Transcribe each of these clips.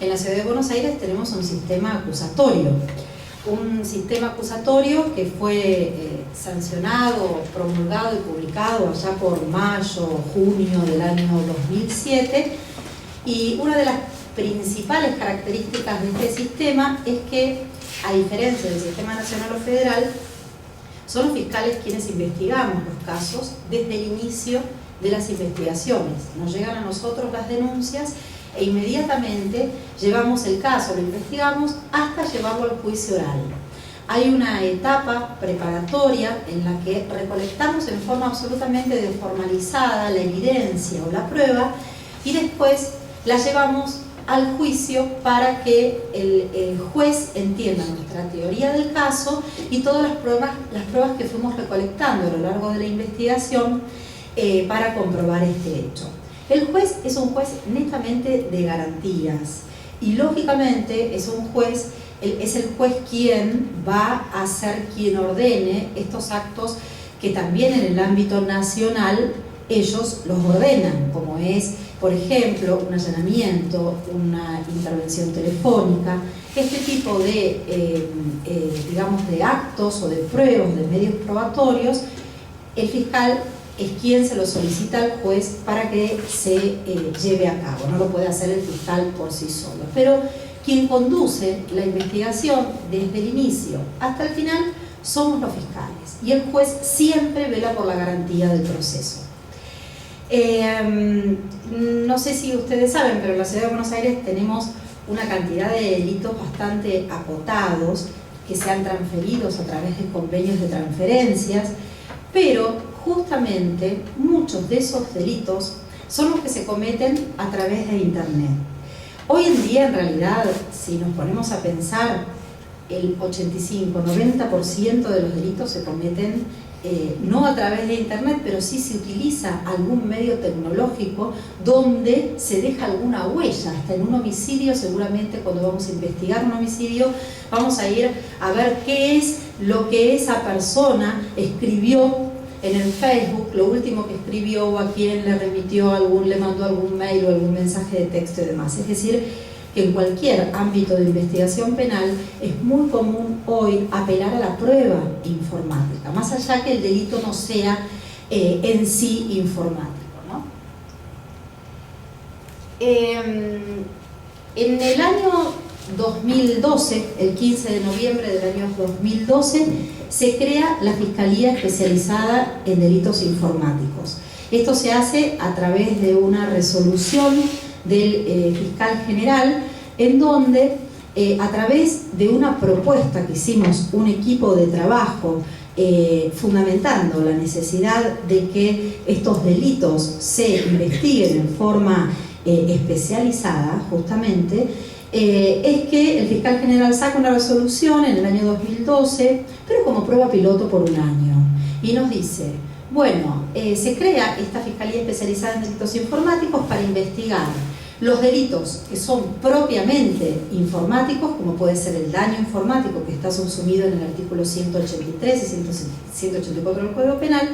En la ciudad de Buenos Aires tenemos un sistema acusatorio que fue sancionado, promulgado y publicado allá por mayo, junio del año 2007, y una de las principales características de este sistema es que, a diferencia del sistema nacional o federal, son los fiscales quienes investigamos los casos desde el inicio de las investigaciones. Nos llegan a nosotros las denuncias e inmediatamente llevamos el caso, lo investigamos hasta llevarlo al juicio oral. Hay una etapa preparatoria en la que recolectamos en forma absolutamente desformalizada la evidencia o la prueba y después la llevamos al juicio para que el juez entienda nuestra teoría del caso y todas las pruebas que fuimos recolectando a lo largo de la investigación para comprobar este hecho. El juez es un juez netamente de garantías y lógicamente es el juez quien va a ser quien ordene estos actos que también en el ámbito nacional ellos los ordenan, como es, por ejemplo, un allanamiento, una intervención telefónica, este tipo de, digamos, de actos o de pruebas, de medios probatorios. El fiscal es quien se lo solicita al juez para que se lleve a cabo, no lo puede hacer el fiscal por sí solo, pero quien conduce la investigación desde el inicio hasta el final somos los fiscales y el juez siempre vela por la garantía del proceso. No sé si ustedes saben, pero en la ciudad de Buenos Aires tenemos una cantidad de delitos bastante acotados que se han transferido a través de convenios de transferencias, pero justamente muchos de esos delitos son los que se cometen a través de Internet. Hoy en día, en realidad, si nos ponemos a pensar, el 85-90% de los delitos se cometen no a través de Internet, pero sí se utiliza algún medio tecnológico donde se deja alguna huella. Hasta en un homicidio, seguramente cuando vamos a investigar un homicidio, vamos a ir a ver qué es lo que esa persona escribió en el Facebook, lo último que escribió, o a quién le remitió le mandó algún mail o algún mensaje de texto y demás. Es decir, que en cualquier ámbito de investigación penal es muy común hoy apelar a la prueba informática, más allá que el delito no sea en sí informático, ¿no? En el año 2012, el 15 de noviembre del año 2012, se crea la Fiscalía Especializada en Delitos Informáticos. Esto se hace a través de una resolución del fiscal general, en donde a través de una propuesta que hicimos un equipo de trabajo fundamentando la necesidad de que estos delitos se investiguen en forma especializada, justamente, es que el fiscal general saca una resolución en el año 2012, pero como prueba piloto por un año, y nos dice: bueno, se crea esta Fiscalía Especializada en Delitos Informáticos para investigar los delitos que son propiamente informáticos, como puede ser el daño informático, que está subsumido en el artículo 183 y 184 del Código Penal,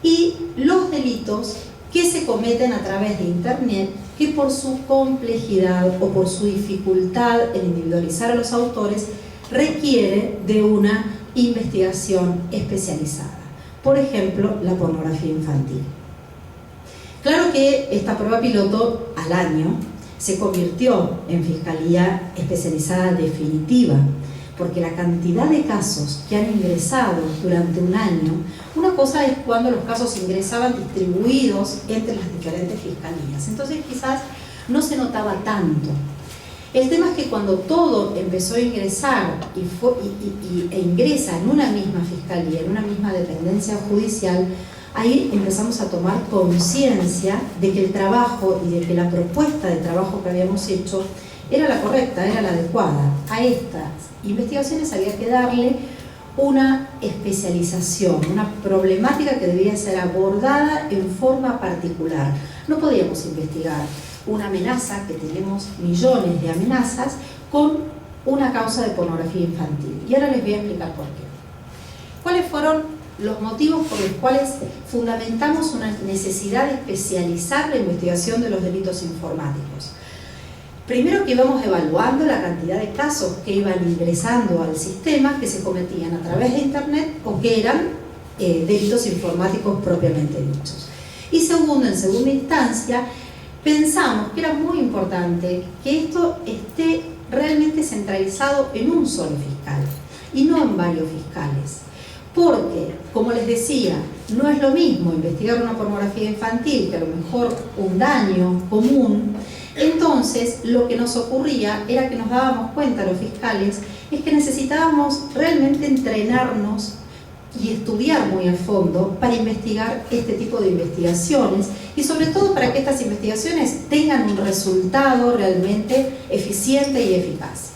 y los delitos que se cometen a través de Internet, que por su complejidad o por su dificultad en individualizar a los autores, requiere de una investigación especializada. Por ejemplo, la pornografía infantil. Claro que esta prueba piloto al año se convirtió en Fiscalía Especializada definitiva, porque la cantidad de casos que han ingresado durante un año, una cosa es cuando los casos ingresaban distribuidos entre las diferentes fiscalías, entonces quizás no se notaba tanto. El tema es que cuando todo empezó a ingresar e ingresa en una misma fiscalía, en una misma dependencia judicial, ahí empezamos a tomar conciencia de que el trabajo y de que la propuesta de trabajo que habíamos hecho era la correcta, era la adecuada. A estas investigaciones había que darle una especialización, una problemática que debía ser abordada en forma particular. No podíamos investigar una amenaza, que tenemos millones de amenazas, con una causa de pornografía infantil. Y ahora les voy a explicar por qué. ¿Cuáles fueron los motivos por los cuales fundamentamos una necesidad de especializar la investigación de los delitos informáticos? Primero que íbamos evaluando la cantidad de casos que iban ingresando al sistema, que se cometían a través de Internet o que eran delitos informáticos propiamente dichos. Y segundo, en segunda instancia, pensamos que era muy importante que esto esté realmente centralizado en un solo fiscal y no en varios fiscales. Porque, como les decía, no es lo mismo investigar una pornografía infantil que a lo mejor un daño común. Entonces, lo que nos ocurría era que nos dábamos cuenta los fiscales es que necesitábamos realmente entrenarnos y estudiar muy a fondo para investigar este tipo de investigaciones y sobre todo para que estas investigaciones tengan un resultado realmente eficiente y eficaz.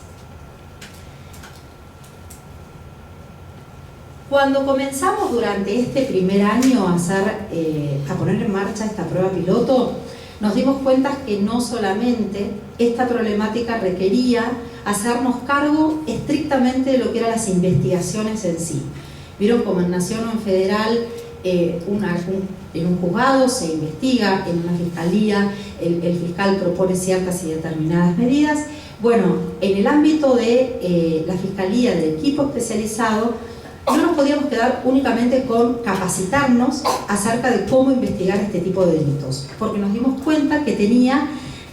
Cuando comenzamos durante este primer año a poner en marcha esta prueba piloto, nos dimos cuenta que no solamente esta problemática requería hacernos cargo estrictamente de lo que eran las investigaciones en sí. Vieron como en nación o en federal, en un juzgado se investiga, en una fiscalía el fiscal propone ciertas y determinadas medidas. Bueno, en el ámbito de la fiscalía, del equipo especializado, no nos podíamos quedar únicamente con capacitarnos acerca de cómo investigar este tipo de delitos, porque nos dimos cuenta que tenía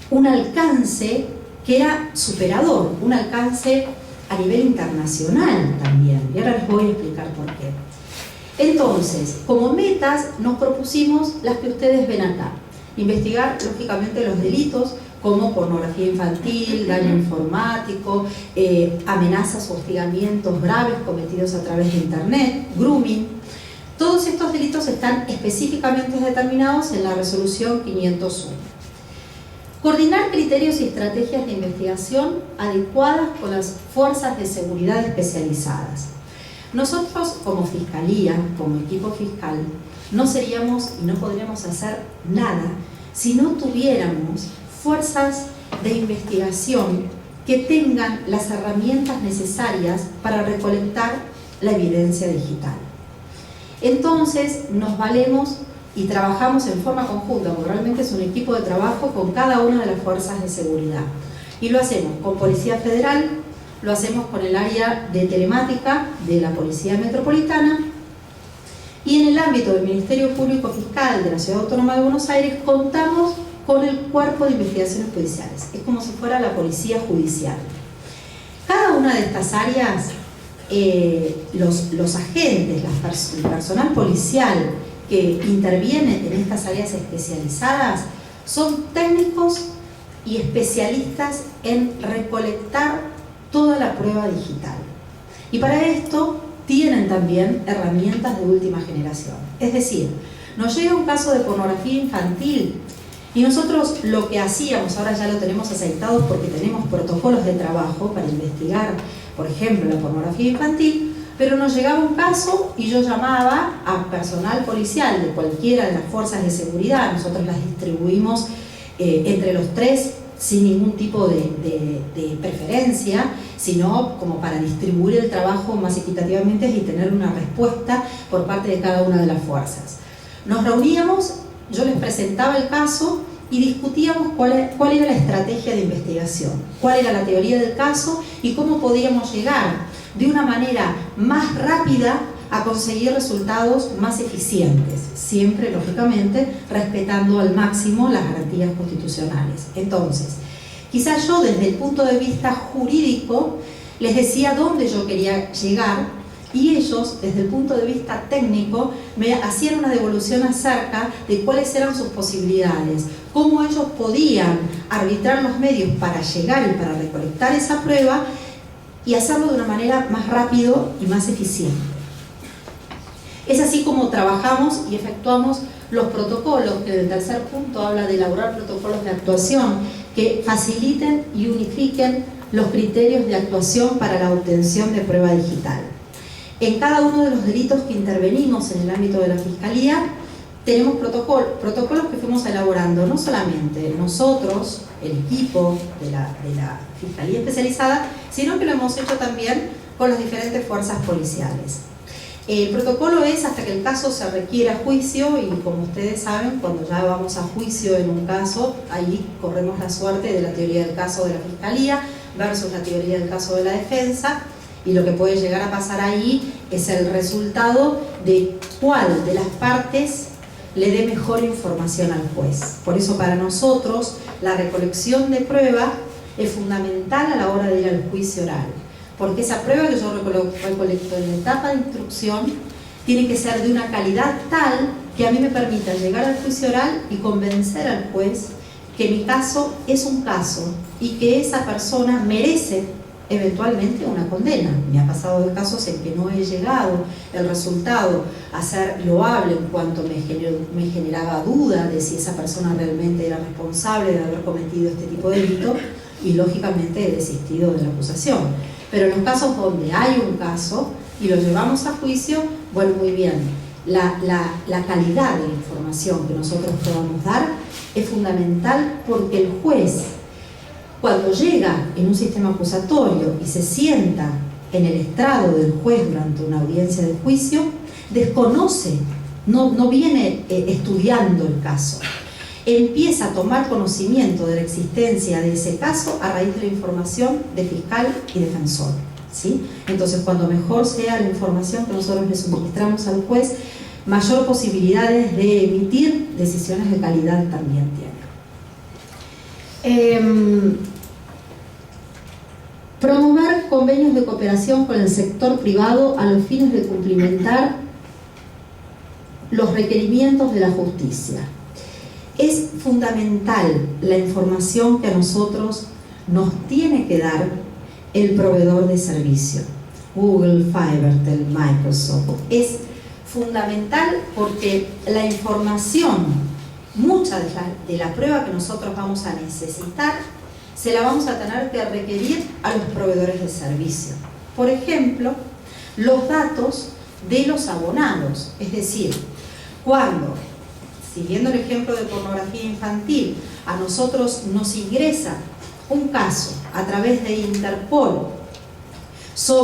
un alcance que era superador, un alcance a nivel internacional también, y ahora les voy a explicar por qué. Entonces, como metas nos propusimos las que ustedes ven acá: investigar lógicamente los delitos como pornografía infantil, daño informático, amenazas o hostigamientos graves cometidos a través de Internet, grooming. Todos estos delitos están específicamente determinados en la resolución 501. Coordinar criterios y estrategias de investigación adecuadas con las fuerzas de seguridad especializadas. Nosotros como Fiscalía, como equipo fiscal, no seríamos y no podríamos hacer nada si no tuviéramos fuerzas de investigación que tengan las herramientas necesarias para recolectar la evidencia digital. Entonces nos valemos y trabajamos en forma conjunta, porque realmente es un equipo de trabajo con cada una de las fuerzas de seguridad. Y lo hacemos con Policía Federal, lo hacemos con el área de telemática de la Policía Metropolitana, y en el ámbito del Ministerio Público Fiscal de la Ciudad Autónoma de Buenos Aires contamos con el Cuerpo de Investigaciones Judiciales. Es como si fuera la Policía Judicial. Cada una de estas áreas, los agentes, el personal policial que interviene en estas áreas especializadas son técnicos y especialistas en recolectar toda la prueba digital. Y para esto tienen también herramientas de última generación. Es decir, nos llega un caso de pornografía infantil y nosotros lo que hacíamos, ahora ya lo tenemos aceitados porque tenemos protocolos de trabajo para investigar, por ejemplo, la pornografía infantil, pero nos llegaba un caso y yo llamaba a personal policial de cualquiera de las fuerzas de seguridad. Nosotros las distribuimos entre los tres sin ningún tipo de preferencia, sino como para distribuir el trabajo más equitativamente y tener una respuesta por parte de cada una de las fuerzas. Nos reuníamos, yo les presentaba el caso y discutíamos cuál era la estrategia de investigación, cuál era la teoría del caso y cómo podíamos llegar de una manera más rápida a conseguir resultados más eficientes, siempre, lógicamente, respetando al máximo las garantías constitucionales. Entonces, quizás yo desde el punto de vista jurídico les decía dónde yo quería llegar y ellos, desde el punto de vista técnico, me hacían una devolución acerca de cuáles eran sus posibilidades, cómo ellos podían arbitrar los medios para llegar y para recolectar esa prueba y hacerlo de una manera más rápido y más eficiente. Es así como trabajamos y efectuamos los protocolos, que en el tercer punto habla de elaborar protocolos de actuación que faciliten y unifiquen los criterios de actuación para la obtención de prueba digital. En cada uno de los delitos que intervenimos en el ámbito de la Fiscalía, tenemos protocolos que fuimos elaborando, no solamente nosotros, el equipo de la Fiscalía Especializada, sino que lo hemos hecho también con las diferentes fuerzas policiales. El protocolo es hasta que el caso se requiera juicio, y como ustedes saben, cuando ya vamos a juicio en un caso, ahí corremos la suerte de la teoría del caso de la Fiscalía versus la teoría del caso de la defensa, y lo que puede llegar a pasar ahí es el resultado de cuál de las partes le dé mejor información al juez. Por eso para nosotros la recolección de prueba es fundamental a la hora de ir al juicio oral, porque esa prueba que yo recolecto en la etapa de instrucción tiene que ser de una calidad tal que a mí me permita llegar al juicio oral y convencer al juez que mi caso es un caso y que esa persona merece eventualmente una condena. Me ha pasado de casos en que no he llegado el resultado a ser loable en cuanto me generaba duda de si esa persona realmente era responsable de haber cometido este tipo de delito, y lógicamente he desistido de la acusación. Pero en los casos donde hay un caso y lo llevamos a juicio, bueno, muy bien, la calidad de la información que nosotros podamos dar es fundamental, porque el juez, cuando llega en un sistema acusatorio y se sienta en el estrado del juez durante una audiencia de juicio, desconoce, no viene estudiando el caso. Empieza a tomar conocimiento de la existencia de ese caso a raíz de la información de fiscal y defensor, ¿sí? Entonces, cuando mejor sea la información que nosotros le suministramos al juez, mayor posibilidades de emitir decisiones de calidad también tiene. Promover convenios de cooperación con el sector privado a los fines de cumplimentar los requerimientos de la justicia. Es fundamental la información que a nosotros nos tiene que dar el proveedor de servicio, Google, Fivertel, Microsoft. Es fundamental porque la información, mucha de la prueba que nosotros vamos a necesitar, se la vamos a tener que requerir a los proveedores de servicio. Por ejemplo, los datos de los abonados, es decir, cuando, siguiendo el ejemplo de pornografía infantil, a nosotros nos ingresa un caso a través de Interpol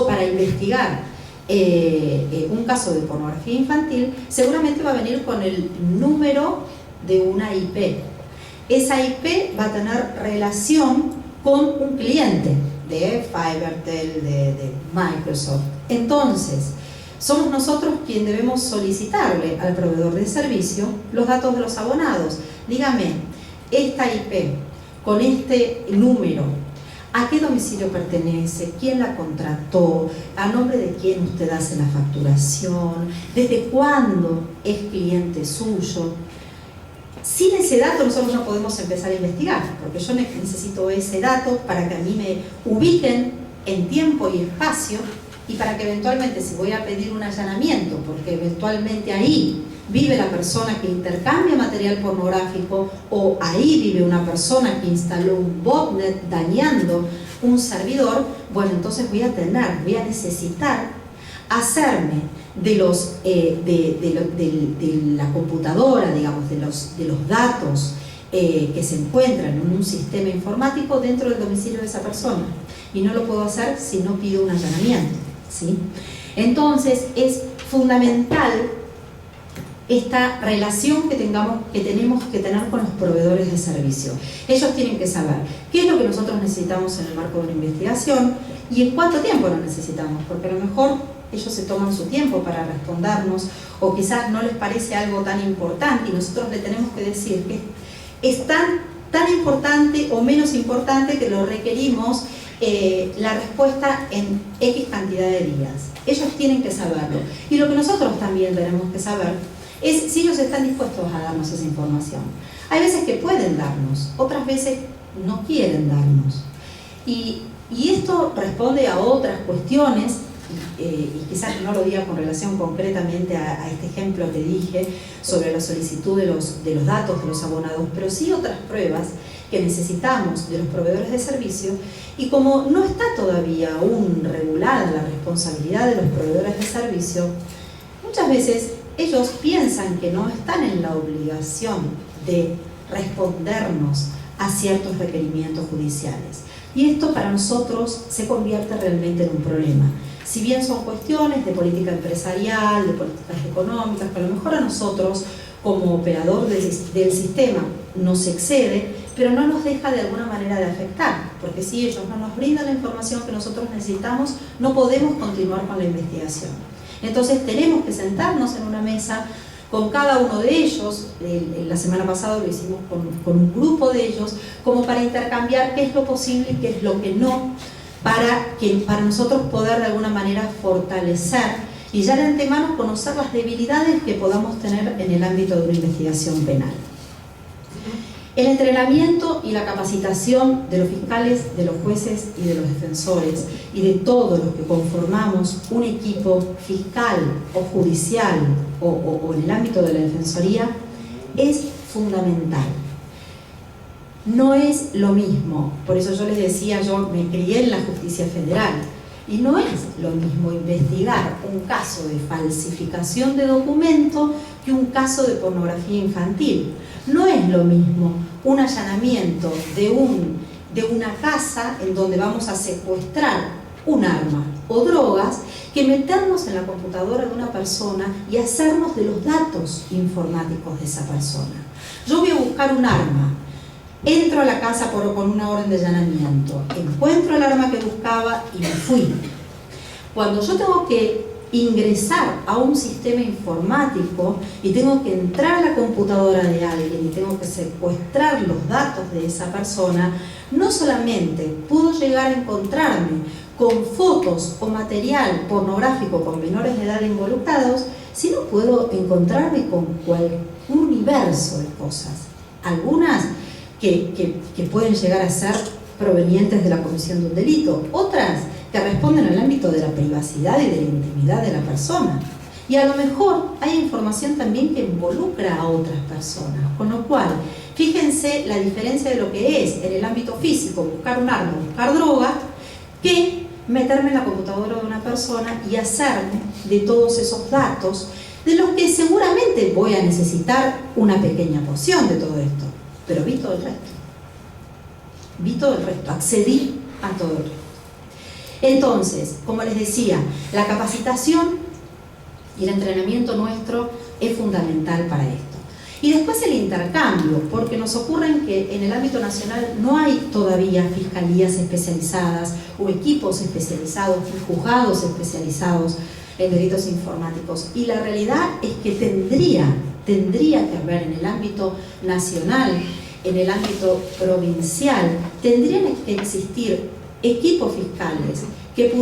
para investigar un caso de pornografía infantil, seguramente va a venir con el número de una IP. Esa IP va a tener relación con un cliente de Fivertel, de Microsoft. Entonces, somos nosotros quien debemos solicitarle al proveedor de servicio los datos de los abonados. Dígame, esta IP con este número, ¿a qué domicilio pertenece? ¿Quién la contrató? ¿A nombre de quién usted hace la facturación? ¿Desde cuándo es cliente suyo? Sin ese dato nosotros no podemos empezar a investigar, porque yo necesito ese dato para que a mí me ubiquen en tiempo y espacio, y para que eventualmente, si voy a pedir un allanamiento, porque eventualmente ahí vive la persona que intercambia material pornográfico, o ahí vive una persona que instaló un botnet dañando un servidor, bueno, entonces voy a necesitar hacerme de la computadora, digamos, de los datos que se encuentran en un sistema informático dentro del domicilio de esa persona, y no lo puedo hacer si no pido un allanamiento, ¿sí? Entonces es fundamental esta relación que tenemos que tener con los proveedores de servicio. Ellos tienen que saber qué es lo que nosotros necesitamos en el marco de una investigación y en cuánto tiempo lo necesitamos, porque a lo mejor ellos se toman su tiempo para respondernos, o quizás no les parece algo tan importante y nosotros le tenemos que decir que es tan importante o menos importante que lo requerimos la respuesta en X cantidad de días. Ellos tienen que saberlo. Y lo que nosotros también tenemos que saber es si ellos están dispuestos a darnos esa información. Hay veces que pueden darnos, otras veces no quieren darnos. Y esto responde a otras cuestiones, y quizás no lo diga con relación concretamente a este ejemplo que dije sobre la solicitud de los datos de los abonados, pero sí otras pruebas que necesitamos de los proveedores de servicio, y como no está todavía aún regulada la responsabilidad de los proveedores de servicio, muchas veces ellos piensan que no están en la obligación de respondernos a ciertos requerimientos judiciales. Y esto para nosotros se convierte realmente en un problema. Si bien son cuestiones de política empresarial, de políticas económicas, que a lo mejor a nosotros como operador del sistema nos excede, pero no nos deja de alguna manera de afectar, porque si ellos no nos brindan la información que nosotros necesitamos, no podemos continuar con la investigación. Entonces tenemos que sentarnos en una mesa con cada uno de ellos. La semana pasada lo hicimos con un grupo de ellos, como para intercambiar qué es lo posible y qué es lo que no, para nosotros poder de alguna manera fortalecer y ya de antemano conocer las debilidades que podamos tener en el ámbito de una investigación penal. El entrenamiento y la capacitación de los fiscales, de los jueces y de los defensores y de todos los que conformamos un equipo fiscal o judicial o en el ámbito de la defensoría es fundamental. No es lo mismo, por eso yo les decía, yo me crié en la justicia federal, y no es lo mismo investigar un caso de falsificación de documento que un caso de pornografía infantil. No es lo mismo un allanamiento de una casa en donde vamos a secuestrar un arma o drogas que meternos en la computadora de una persona y hacernos de los datos informáticos de esa persona. Yo voy a buscar un arma, entro a la casa con una orden de allanamiento, encuentro el arma que buscaba y me fui. Cuando yo tengo que ingresar a un sistema informático y tengo que entrar a la computadora de alguien y tengo que secuestrar los datos de esa persona, no solamente puedo llegar a encontrarme con fotos o material pornográfico con menores de edad involucrados, sino puedo encontrarme con cualquier universo de cosas, algunas que pueden llegar a ser provenientes de la comisión de un delito, otras que responden al ámbito de la privacidad y de la intimidad de la persona. Y a lo mejor hay información también que involucra a otras personas, con lo cual, fíjense la diferencia de lo que es en el ámbito físico, buscar un arma, buscar droga, que meterme en la computadora de una persona y hacerme de todos esos datos, de los que seguramente voy a necesitar una pequeña porción de todo esto, pero vi todo el resto. Vi todo el resto, accedí a todo el resto. Entonces, como les decía, la capacitación y el entrenamiento nuestro es fundamental para esto. Y después el intercambio, porque nos ocurre que en el ámbito nacional no hay todavía fiscalías especializadas o equipos especializados, juzgados especializados en delitos informáticos. Y la realidad es que tendría que haber en el ámbito nacional, en el ámbito provincial, tendrían que existir equipos fiscales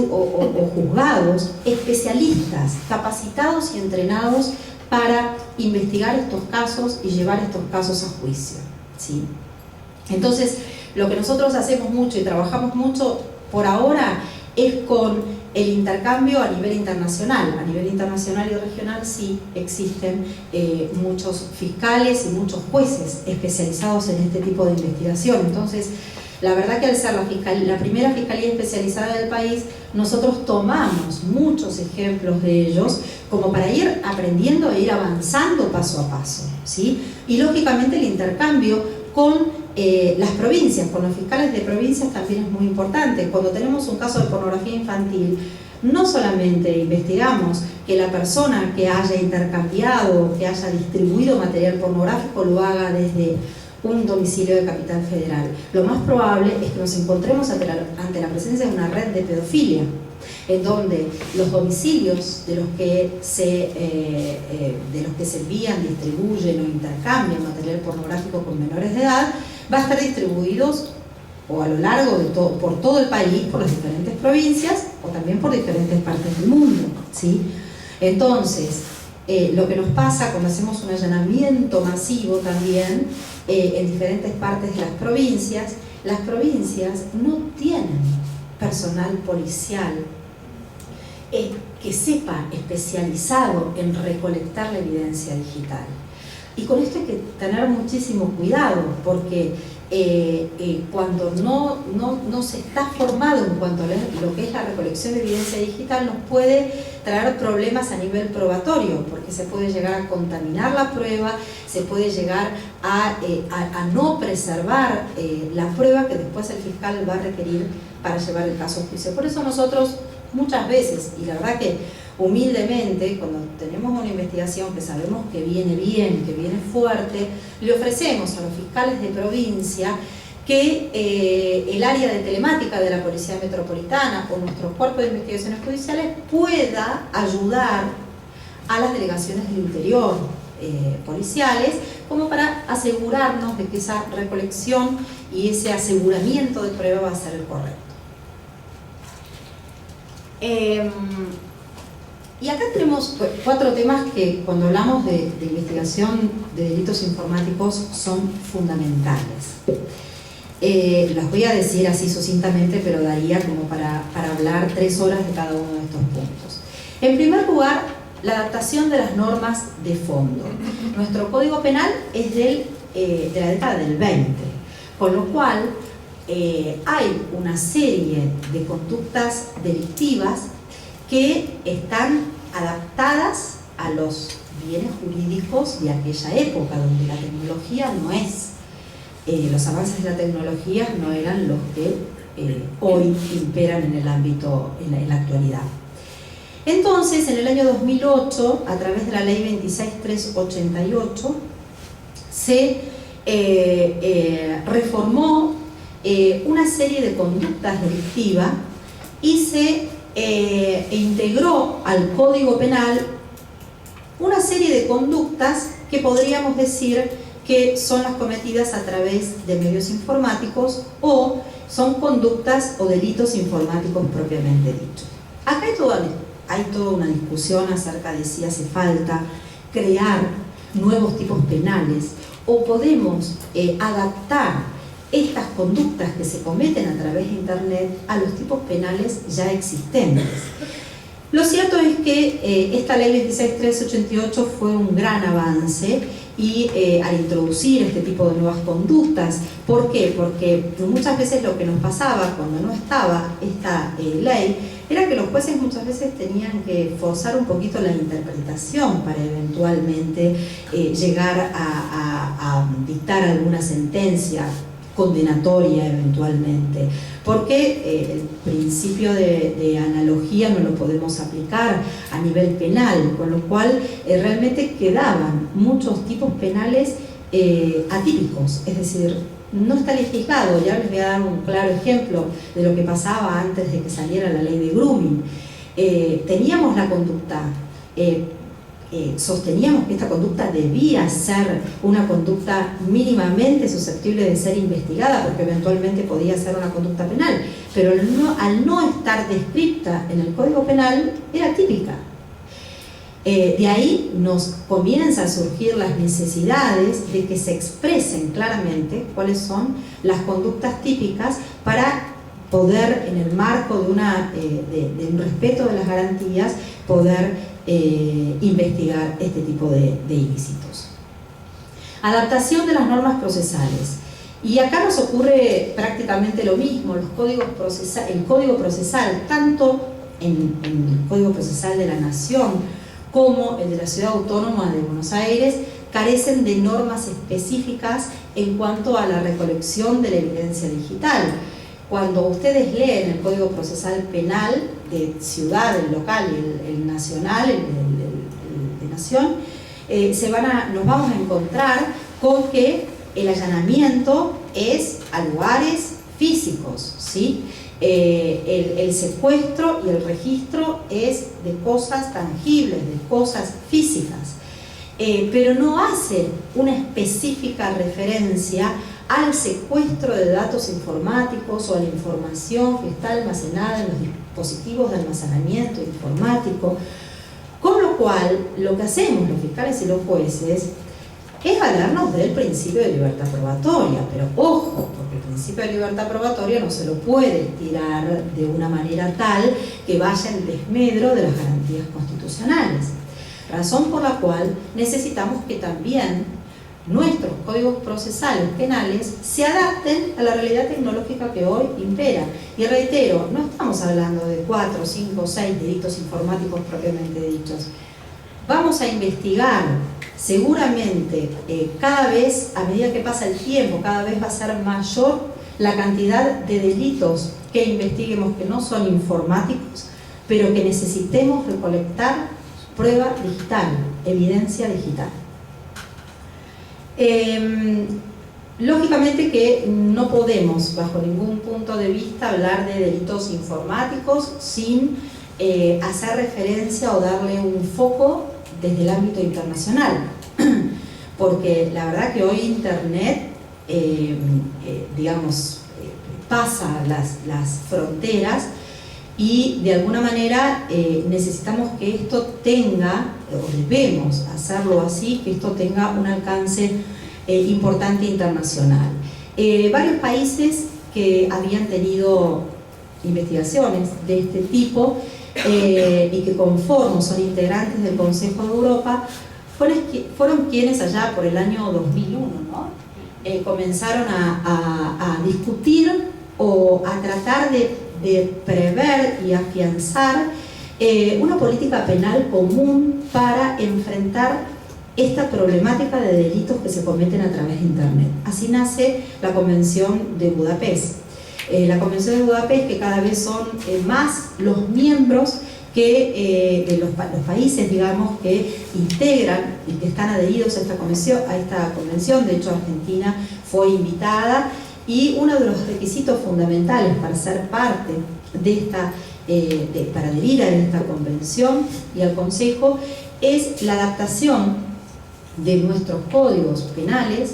o juzgados especialistas, capacitados y entrenados para investigar estos casos y llevar estos casos a juicio, ¿sí? Entonces, lo que nosotros hacemos mucho y trabajamos mucho por ahora es con el intercambio a nivel internacional. A nivel internacional y regional sí existen muchos fiscales y muchos jueces especializados en este tipo de investigación. Entonces, la verdad que al ser la primera fiscalía especializada del país, nosotros tomamos muchos ejemplos de ellos como para ir aprendiendo e ir avanzando paso a paso, ¿sí? Y lógicamente el intercambio con las provincias, con los fiscales de provincias también es muy importante. Cuando tenemos un caso de pornografía infantil, no solamente investigamos que la persona que haya intercambiado, que haya distribuido material pornográfico lo haga desde un domicilio de Capital Federal. Lo más probable es que nos encontremos ante la presencia de una red de pedofilia, en donde los domicilios de los que se envían, distribuyen o intercambian material pornográfico con menores de edad, va a estar distribuidos o a lo largo de por todo el país, por las diferentes provincias o también por diferentes partes del mundo, ¿sí? Entonces, lo que nos pasa cuando hacemos un allanamiento masivo también en diferentes partes de las provincias no tienen personal policial que sepa especializado en recolectar la evidencia digital. Y con esto hay que tener muchísimo cuidado, porque cuando no se está formado en cuanto a lo que es la recolección de evidencia digital, nos puede traer problemas a nivel probatorio, porque se puede llegar a contaminar la prueba, se puede llegar a no preservar la prueba que después el fiscal va a requerir para llevar el caso a juicio. Por eso nosotros muchas veces, y la verdad que humildemente, cuando tenemos una investigación que sabemos que viene bien, que viene fuerte, le ofrecemos a los fiscales de provincia que el área de telemática de la Policía Metropolitana o nuestro cuerpo de investigaciones judiciales pueda ayudar a las delegaciones del interior policiales, como para asegurarnos de que esa recolección y ese aseguramiento de prueba va a ser el correcto. Y acá tenemos 4 temas que cuando hablamos de investigación de delitos informáticos son fundamentales. Los voy a decir así sucintamente, pero daría como para hablar 3 horas de cada uno de estos puntos. En primer lugar, la adaptación de las normas de fondo. Nuestro Código Penal es de la década del 20, con lo cual hay una serie de conductas delictivas que están adaptadas a los bienes jurídicos de aquella época, donde la tecnología no es, los avances de la tecnología no eran los que hoy imperan en el ámbito, en la actualidad. Entonces, en el año 2008, a través de la ley 26388, se reformó una serie de conductas delictivas y se integró al Código Penal una serie de conductas que podríamos decir que son las cometidas a través de medios informáticos o son conductas o delitos informáticos propiamente dichos. Acá hay toda una discusión acerca de si hace falta crear nuevos tipos penales o podemos adaptar estas conductas que se cometen a través de Internet a los tipos penales ya existentes. Lo cierto es que esta ley 26388 fue un gran avance y al introducir este tipo de nuevas conductas. ¿Por qué? Porque muchas veces lo que nos pasaba cuando no estaba esta ley era que los jueces muchas veces tenían que forzar un poquito la interpretación para eventualmente llegar a dictar alguna sentencia condenatoria eventualmente, porque el principio de analogía no lo podemos aplicar a nivel penal, con lo cual realmente quedaban muchos tipos penales atípicos, es decir, no está legislado. Ya les voy a dar un claro ejemplo de lo que pasaba antes de que saliera la ley de grooming. Teníamos la conducta, sosteníamos que esta conducta debía ser una conducta mínimamente susceptible de ser investigada, porque eventualmente podía ser una conducta penal, pero al no estar descrita en el Código Penal era típica. De ahí nos comienzan a surgir las necesidades de que se expresen claramente cuáles son las conductas típicas para poder, en el marco de un respeto de las garantías, poder investigar este tipo de ilícitos. Adaptación de las normas procesales. Y acá nos ocurre prácticamente lo mismo. El Código Procesal, tanto en el Código Procesal de la Nación como el de la Ciudad Autónoma de Buenos Aires, carecen de normas específicas en cuanto a la recolección de la evidencia digital. Cuando ustedes leen el Código Procesal Penal de ciudad, el local y el nacional, el de nación, nos vamos a encontrar con que el allanamiento es a lugares físicos, ¿sí? El secuestro y el registro es de cosas tangibles, de cosas físicas, pero no hace una específica referencia al secuestro de datos informáticos o a la información que está almacenada en los dispositivos de almacenamiento informático, con lo cual lo que hacemos los fiscales y los jueces es valernos del principio de libertad probatoria, pero ojo, porque el principio de libertad probatoria no se lo puede tirar de una manera tal que vaya en desmedro de las garantías constitucionales, razón por la cual necesitamos que también nuestros códigos procesales penales se adapten a la realidad tecnológica que hoy impera. Y reitero, no estamos hablando de 4, 5, 6 delitos informáticos propiamente dichos. Vamos a investigar, seguramente cada vez, a medida que pasa el tiempo, cada vez va a ser mayor la cantidad de delitos que investiguemos que no son informáticos, pero que necesitemos recolectar prueba digital, evidencia digital. Lógicamente que no podemos, bajo ningún punto de vista, hablar de delitos informáticos sin hacer referencia o darle un foco desde el ámbito internacional, porque la verdad que hoy Internet, pasa las fronteras y de alguna manera necesitamos que esto tenga, o debemos hacerlo así, que esto tenga un alcance importante internacional. Varios países que habían tenido investigaciones de este tipo y que conforme son integrantes del Consejo de Europa fueron quienes allá por el año 2001, ¿no? Comenzaron a discutir o a tratar de prever y afianzar una política penal común para enfrentar esta problemática de delitos que se cometen a través de Internet. Así nace la Convención de Budapest. La Convención de Budapest, que cada vez son más los miembros de los países, digamos, que integran y que están adheridos a esta convención. De hecho, Argentina fue invitada, y uno de los requisitos fundamentales para ser parte de para adherir a esta convención y al Consejo es la adaptación de nuestros códigos penales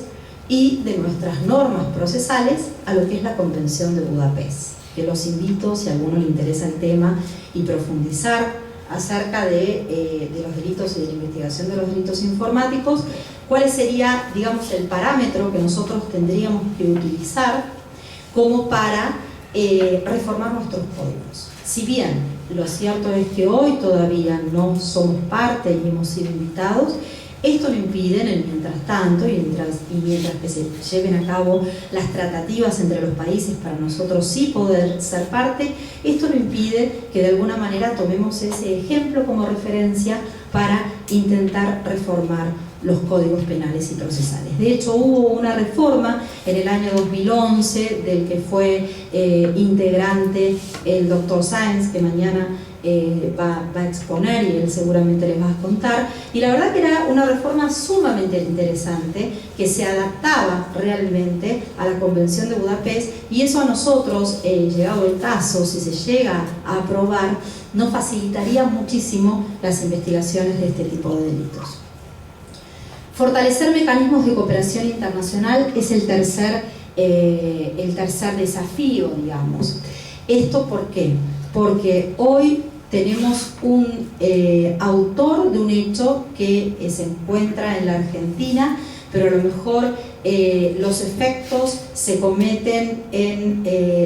y de nuestras normas procesales a lo que es la Convención de Budapest, que los invito, si a alguno le interesa el tema y profundizar acerca de los delitos y de la investigación de los delitos informáticos, cuál sería, digamos, el parámetro que nosotros tendríamos que utilizar como para reformar nuestros códigos. Si bien lo cierto es que hoy todavía no somos parte y hemos sido invitados, esto no impide, en el mientras tanto, y mientras que se lleven a cabo las tratativas entre los países para nosotros sí poder ser parte, esto no impide que de alguna manera tomemos ese ejemplo como referencia para intentar reformar los códigos penales y procesales. De hecho, hubo una reforma en el año 2011 del que fue integrante el doctor Sáenz, que mañana va a exponer y él seguramente les va a contar, y la verdad que era una reforma sumamente interesante que se adaptaba realmente a la Convención de Budapest, y eso a nosotros, llegado el caso, si se llega a aprobar, nos facilitaría muchísimo las investigaciones de este tipo de delitos. Fortalecer mecanismos de cooperación internacional es el tercer desafío, digamos. ¿Esto por qué? Porque hoy tenemos un autor de un hecho que se encuentra en la Argentina, pero a lo mejor los efectos se cometen en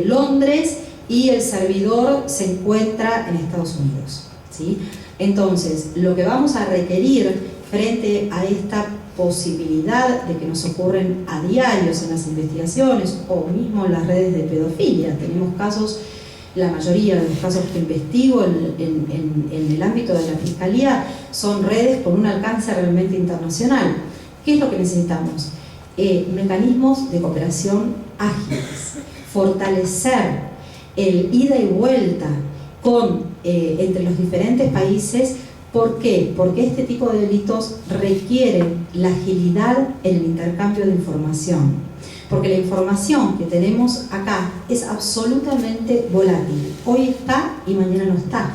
Londres y el servidor se encuentra en Estados Unidos, ¿sí? Entonces, lo que vamos a requerir frente a esta posibilidad de que nos ocurren a diarios en las investigaciones o mismo en las redes de pedofilia, tenemos casos, la mayoría de los casos que investigo en el ámbito de la Fiscalía son redes con un alcance realmente internacional. ¿Qué es lo que necesitamos? Mecanismos de cooperación ágiles, fortalecer el ida y vuelta entre los diferentes países. ¿Por qué? Porque este tipo de delitos requieren la agilidad en el intercambio de información. Porque la información que tenemos acá es absolutamente volátil. Hoy está y mañana no está.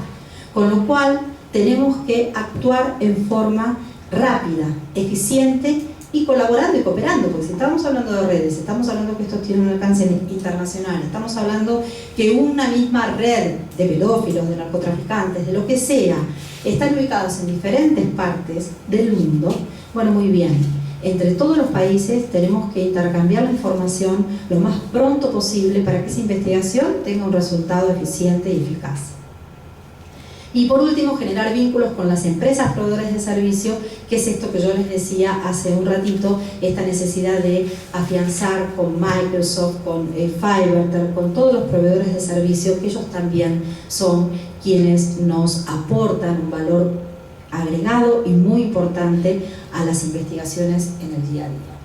Con lo cual tenemos que actuar en forma rápida, eficiente y colaborando y cooperando. Porque si estamos hablando de redes, estamos hablando que esto tiene un alcance internacional, estamos hablando que una misma red de pedófilos, de narcotraficantes, de lo que sea, están ubicados en diferentes partes del mundo. Bueno, muy bien. Entre todos los países tenemos que intercambiar la información lo más pronto posible para que esa investigación tenga un resultado eficiente y eficaz. Y por último, generar vínculos con las empresas proveedores de servicio, que es esto que yo les decía hace un ratito, esta necesidad de afianzar con Microsoft, con Fiverr, con todos los proveedores de servicio, que ellos también son quienes nos aportan un valor agregado y muy importante a las investigaciones en el día a día.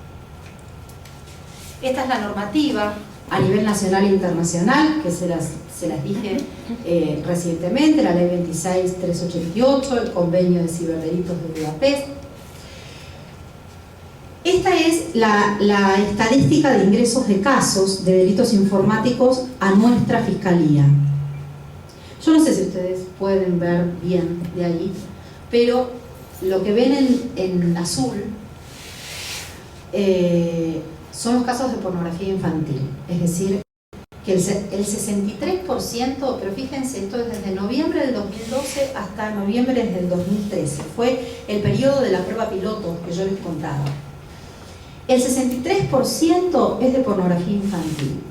Esta es la normativa a nivel nacional e internacional, que se las dije recientemente, la ley 26388, el convenio de ciberdelitos de Budapest. Esta es la estadística de ingresos de casos de delitos informáticos a nuestra fiscalía. Yo no sé si ustedes pueden ver bien de ahí, pero lo que ven en azul son los casos de pornografía infantil, es decir, que el 63%, pero fíjense, esto es desde noviembre del 2012 hasta noviembre del 2013, fue el periodo de la prueba piloto que yo les contaba. El 63% es de pornografía infantil.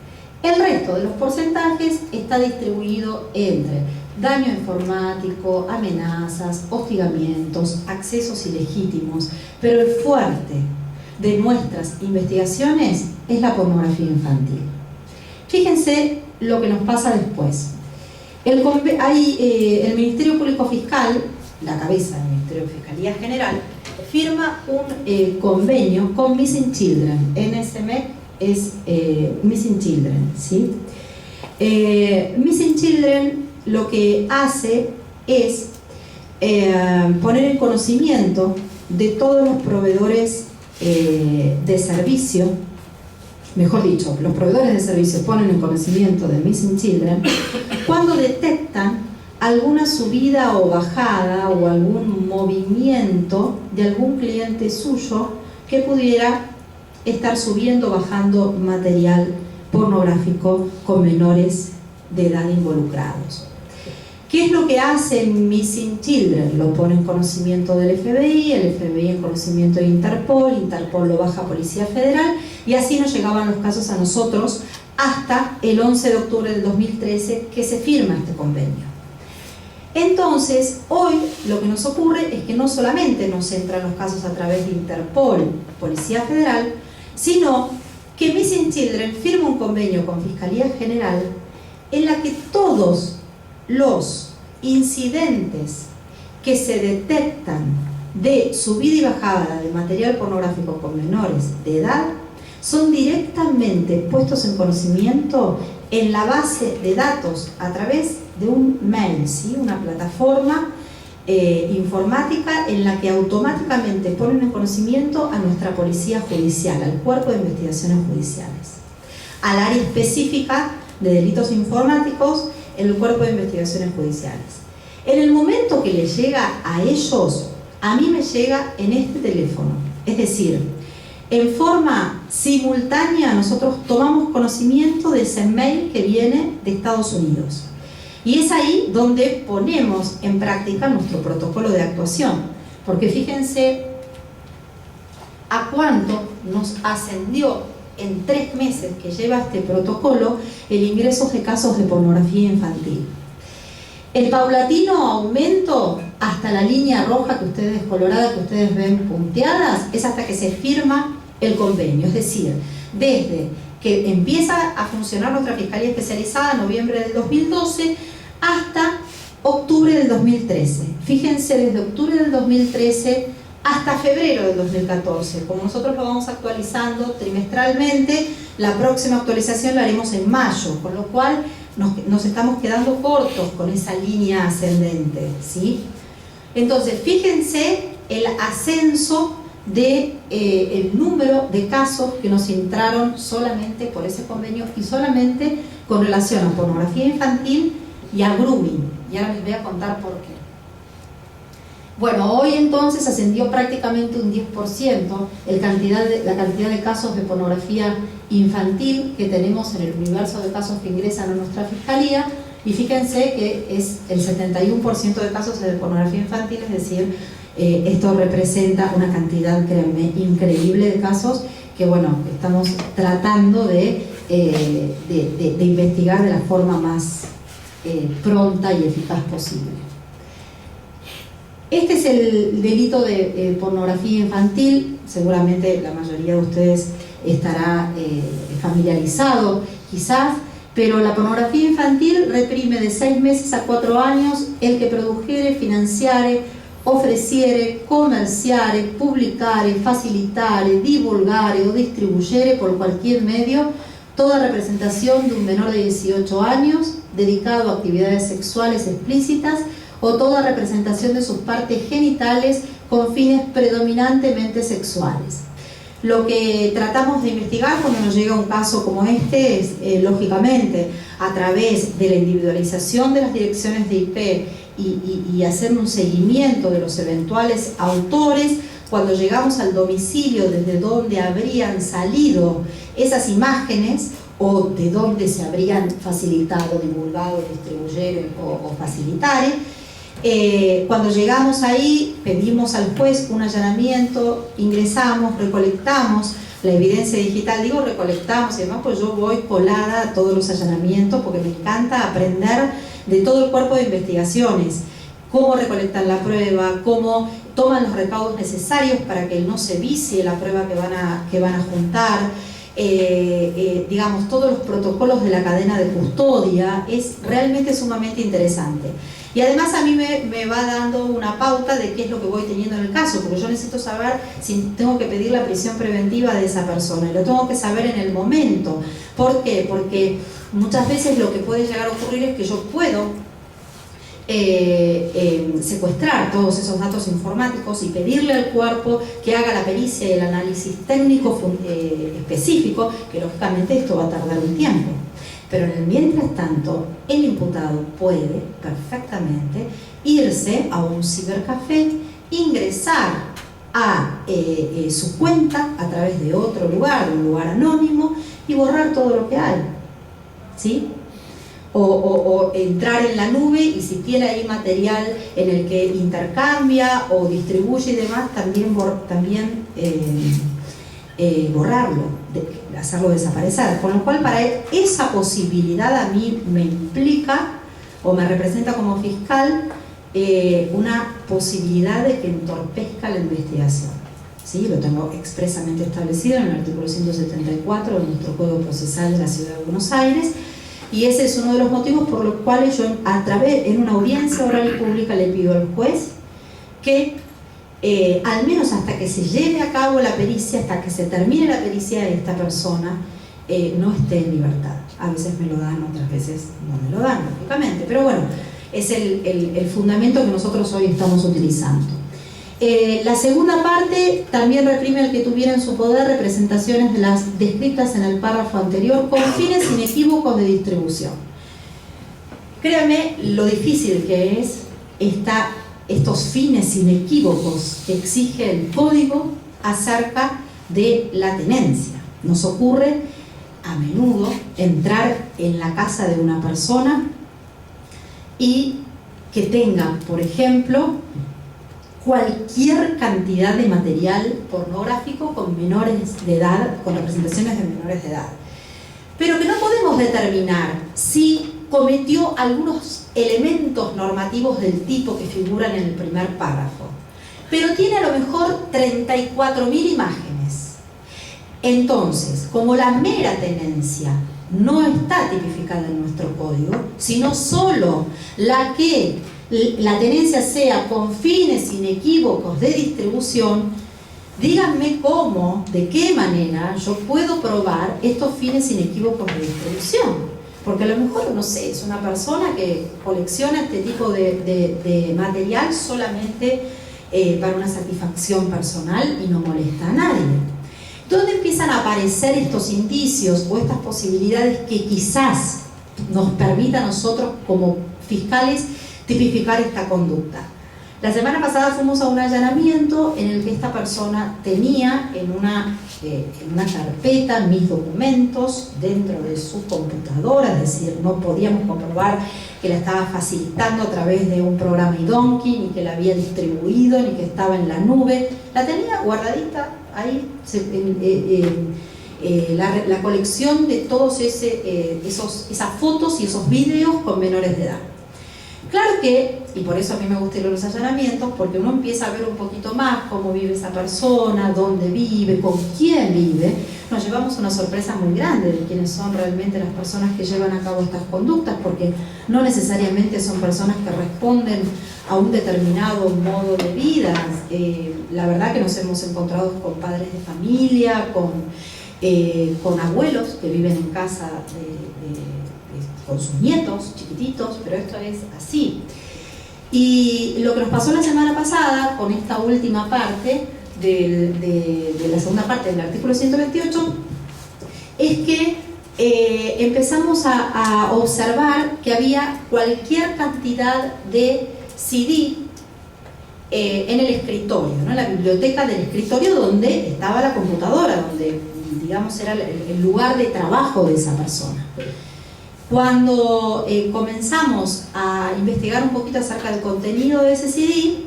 El resto de los porcentajes está distribuido entre daño informático, amenazas, hostigamientos, accesos ilegítimos, pero el fuerte de nuestras investigaciones es la pornografía infantil. Fíjense lo que nos pasa después. El Ministerio Público Fiscal, la cabeza del Ministerio de Fiscalía General, firma un convenio con Missing Children. NSMEC es Missing Children, ¿sí? Missing Children lo que hace es poner en conocimiento de todos los proveedores de servicio, mejor dicho, los proveedores de servicio ponen en conocimiento de Missing Children cuando detectan alguna subida o bajada o algún movimiento de algún cliente suyo que pudiera estar subiendo o bajando material pornográfico con menores de edad involucrados. ¿Qué es lo que hace Missing Children? Lo pone en conocimiento del FBI, el FBI en conocimiento de Interpol, Interpol lo baja a Policía Federal y así nos llegaban los casos a nosotros hasta el 11 de octubre del 2013 que se firma este convenio. Entonces, hoy lo que nos ocurre es que no solamente nos entran los casos a través de Interpol, Policía Federal, sino que Missing Children firma un convenio con Fiscalía General en la que todos los incidentes que se detectan de subida y bajada de material pornográfico con menores de edad son directamente puestos en conocimiento en la base de datos a través de un mail, ¿sí? Una plataforma informática en la que automáticamente ponen en conocimiento a nuestra policía judicial, al cuerpo de investigaciones judiciales, al área específica de delitos informáticos en el cuerpo de investigaciones judiciales. En el momento que les llega a ellos, a mí me llega en este teléfono, es decir, en forma simultánea nosotros tomamos conocimiento de ese mail que viene de Estados Unidos. Y es ahí donde ponemos en práctica nuestro protocolo de actuación. Porque fíjense a cuánto nos ascendió en 3 meses que lleva este protocolo el ingreso de casos de pornografía infantil. El paulatino aumento hasta la línea roja que ustedes, colorada, que ustedes ven punteadas, es hasta que se firma el convenio. Es decir, desde que empieza a funcionar nuestra Fiscalía Especializada en noviembre del 2012 hasta octubre del 2013. Fíjense, desde octubre del 2013 hasta febrero del 2014. Como nosotros lo vamos actualizando trimestralmente, la próxima actualización la haremos en mayo, con lo cual nos estamos quedando cortos con esa línea ascendente, ¿sí? Entonces, fíjense el ascenso de el número de casos que nos entraron solamente por ese convenio y solamente con relación a pornografía infantil y a grooming. Y ahora les voy a contar por qué. Bueno, hoy entonces ascendió prácticamente un 10% la cantidad de casos de pornografía infantil que tenemos en el universo de casos que ingresan a nuestra fiscalía, y fíjense que es el 71% de casos de pornografía infantil, es decir, esto representa una cantidad, créanme, increíble de casos que, bueno, estamos tratando de investigar de la forma más pronta y eficaz posible. Este es el delito de pornografía infantil. Seguramente la mayoría de ustedes estará familiarizado quizás, pero la pornografía infantil reprime de 6 meses a 4 años el que produjere, financiare, ofreciere, comerciare, publicare, facilitare, divulgare o distribuyere por cualquier medio toda representación de un menor de 18 años dedicado a actividades sexuales explícitas o toda representación de sus partes genitales con fines predominantemente sexuales. Lo que tratamos de investigar cuando nos llega un caso como este es, lógicamente, a través de la individualización de las direcciones de IP y hacer un seguimiento de los eventuales autores, cuando llegamos al domicilio desde donde habrían salido esas imágenes o de donde se habrían facilitado, divulgado, distribuyeron o facilitare. Cuando llegamos ahí, pedimos al juez un allanamiento, ingresamos, recolectamos la evidencia digital. Digo recolectamos y demás, pues yo voy colada a todos los allanamientos porque me encanta aprender de todo el cuerpo de investigaciones, cómo recolectan la prueba, cómo toman los recaudos necesarios para que no se vicie la prueba que van a juntar. Digamos, todos los protocolos de la cadena de custodia. Es realmente sumamente interesante. Y además a mí me va dando una pauta de qué es lo que voy teniendo en el caso, porque yo necesito saber si tengo que pedir la prisión preventiva de esa persona, y lo tengo que saber en el momento. ¿Por qué? Porque muchas veces lo que puede llegar a ocurrir es que yo puedo secuestrar todos esos datos informáticos y pedirle al cuerpo que haga la pericia y el análisis técnico específico, que lógicamente esto va a tardar un tiempo. Pero en el mientras tanto, el imputado puede perfectamente irse a un cibercafé, ingresar a su cuenta a través de otro lugar, un lugar anónimo, y borrar todo lo que hay, ¿sí? O entrar en la nube, y si tiene ahí material en el que intercambia o distribuye y demás, también borrarlo, hacerlo desaparecer. Con lo cual, para él, esa posibilidad a mí me implica o me representa como fiscal una posibilidad de que entorpezca la investigación, ¿sí? Lo tengo expresamente establecido en el artículo 174 de nuestro Código Procesal de la Ciudad de Buenos Aires, y ese es uno de los motivos por los cuales yo en una audiencia oral y pública le pido al juez que al menos hasta que se lleve a cabo la pericia, hasta que se termine la pericia de esta persona, no esté en libertad. A veces me lo dan, otras veces no me lo dan, lógicamente, pero bueno, es el fundamento que nosotros hoy estamos utilizando. La segunda parte también reprime al que tuviera en su poder representaciones de las descritas en el párrafo anterior con fines inequívocos de distribución. Créanme lo difícil que es estos fines inequívocos que exige el código acerca de la tenencia. Nos ocurre a menudo entrar en la casa de una persona y que tenga, por ejemplo, cualquier cantidad de material pornográfico con menores de edad, con representaciones de menores de edad, pero que no podemos determinar si cometió algunos elementos normativos del tipo que figuran en el primer párrafo, pero tiene a lo mejor 34.000 imágenes. Entonces, como la mera tenencia no está tipificada en nuestro código, sino solo la tenencia sea con fines inequívocos de distribución, díganme cómo, de qué manera yo puedo probar estos fines inequívocos de distribución. Porque a lo mejor, no sé, es una persona que colecciona este tipo de material solamente para una satisfacción personal y no molesta a nadie. ¿Dónde empiezan a aparecer estos indicios o estas posibilidades que quizás nos permita a nosotros como fiscales tipificar esta conducta? La semana pasada fuimos a un allanamiento en el que esta persona tenía en una carpeta mis documentos dentro de su computadora, es decir, no podíamos comprobar que la estaba facilitando a través de un programa iDonkey, ni que la había distribuido, ni que estaba en la nube. La tenía guardadita ahí, la colección de todos esas fotos y esos vídeos con menores de edad. Claro que, y por eso a mí me gustan los allanamientos, porque uno empieza a ver un poquito más cómo vive esa persona, dónde vive, con quién vive. Nos llevamos una sorpresa muy grande de quiénes son realmente las personas que llevan a cabo estas conductas, porque no necesariamente son personas que responden a un determinado modo de vida. La verdad que nos hemos encontrado con padres de familia, con con abuelos que viven en casa con sus nietos chiquititos, pero esto es así. Y lo que nos pasó la semana pasada con esta última parte de la segunda parte del artículo 128 es que empezamos a observar que había cualquier cantidad de CD en el escritorio, ¿no? En la biblioteca del escritorio donde estaba la computadora, donde, digamos, era el lugar de trabajo de esa persona. Cuando comenzamos a investigar un poquito acerca del contenido de ese CD,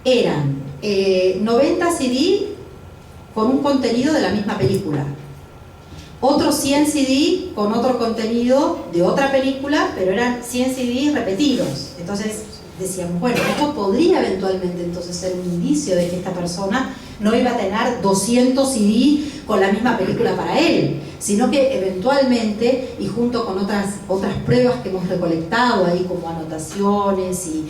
eran 90 CD con un contenido de la misma película, otros 100 CD con otro contenido de otra película, pero eran 100 CD repetidos. Entonces decíamos, bueno, esto podría eventualmente entonces ser un indicio de que esta persona no iba a tener 200 CD con la misma película para él, sino que eventualmente, y junto con otras pruebas que hemos recolectado ahí, como anotaciones y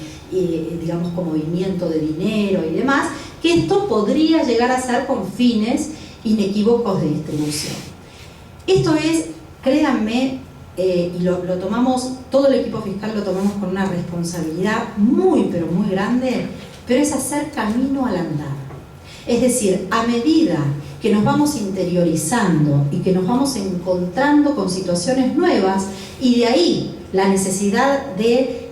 digamos con movimiento de dinero y demás, que esto podría llegar a ser con fines inequívocos de distribución. Esto es, créanme, y lo tomamos, todo el equipo fiscal lo tomamos con una responsabilidad muy, pero muy grande, pero es hacer camino al andar. Es decir, a medida que nos vamos interiorizando y que nos vamos encontrando con situaciones nuevas, y de ahí la necesidad de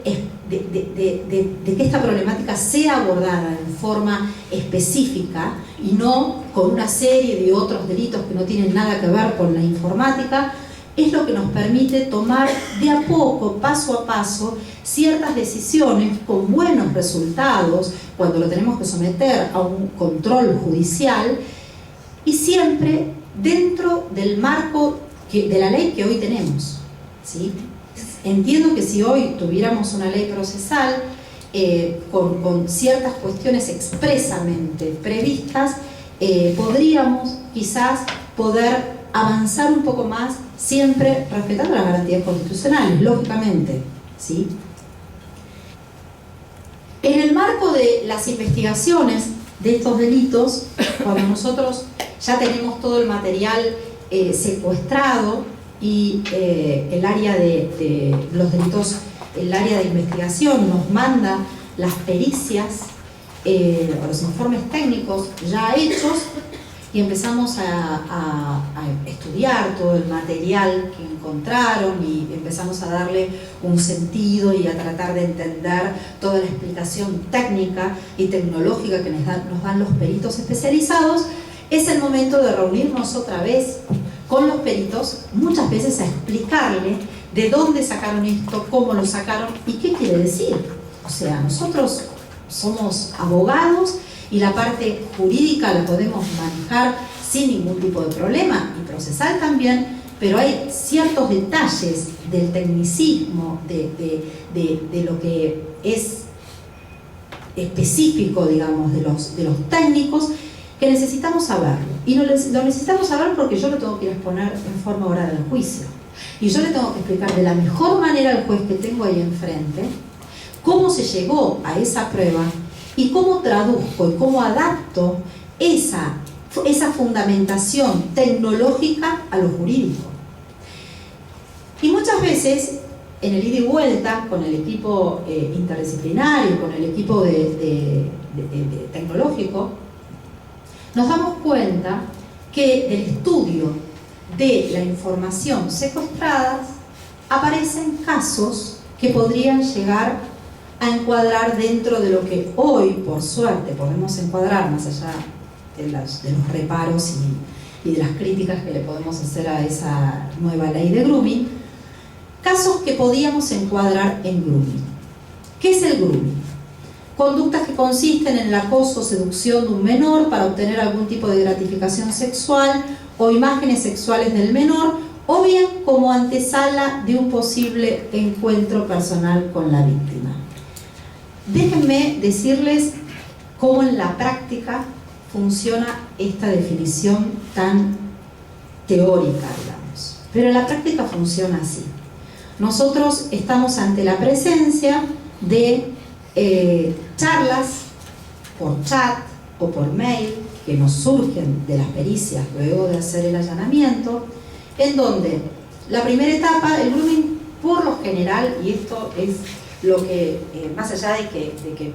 que esta problemática sea abordada en forma específica y no con una serie de otros delitos que no tienen nada que ver con la informática, es lo que nos permite tomar de a poco, paso a paso, ciertas decisiones con buenos resultados cuando lo tenemos que someter a un control judicial, y siempre dentro del marco de la ley que hoy tenemos, ¿sí? Entiendo que si hoy tuviéramos una ley procesal con ciertas cuestiones expresamente previstas, podríamos quizás poder avanzar un poco más, siempre respetando las garantías constitucionales, lógicamente, ¿sí? En el marco de las investigaciones de estos delitos, cuando nosotros ya tenemos todo el material secuestrado y el área de los delitos, el área de investigación nos manda las pericias o los informes técnicos ya hechos, y empezamos a estudiar todo el material que encontraron y empezamos a darle un sentido y a tratar de entender toda la explicación técnica y tecnológica que nos dan los peritos especializados. Es el momento de reunirnos otra vez con los peritos, muchas veces a explicarle de dónde sacaron esto, cómo lo sacaron y qué quiere decir. O sea, nosotros somos abogados y la parte jurídica la podemos manejar sin ningún tipo de problema, y procesal también, pero hay ciertos detalles del tecnicismo, de lo que es específico, digamos, de los técnicos, que necesitamos saberlo. Y lo necesitamos saber porque yo lo tengo que ir a exponer en forma oral al juicio. Y yo le tengo que explicar de la mejor manera al juez que tengo ahí enfrente cómo se llegó a esa prueba y cómo traduzco y cómo adapto esa fundamentación tecnológica a lo jurídico. Y muchas veces, en el ida y vuelta, con el equipo interdisciplinario, con el equipo tecnológico, nos damos cuenta que del estudio de la información secuestrada aparecen casos que podrían llegar a encuadrar dentro de lo que hoy, por suerte, podemos encuadrar, más allá de los reparos y de las críticas que le podemos hacer a esa nueva ley de grooming, casos que podíamos encuadrar en grooming. ¿Qué es el grooming? Conductas que consisten en el acoso o seducción de un menor para obtener algún tipo de gratificación sexual o imágenes sexuales del menor, o bien como antesala de un posible encuentro personal con la víctima. Déjenme decirles cómo en la práctica funciona esta definición tan teórica, digamos. Pero en la práctica funciona así. Nosotros estamos ante la presencia de charlas por chat o por mail que nos surgen de las pericias luego de hacer el allanamiento, en donde la primera etapa, el grooming por lo general, y esto es lo que, más allá de que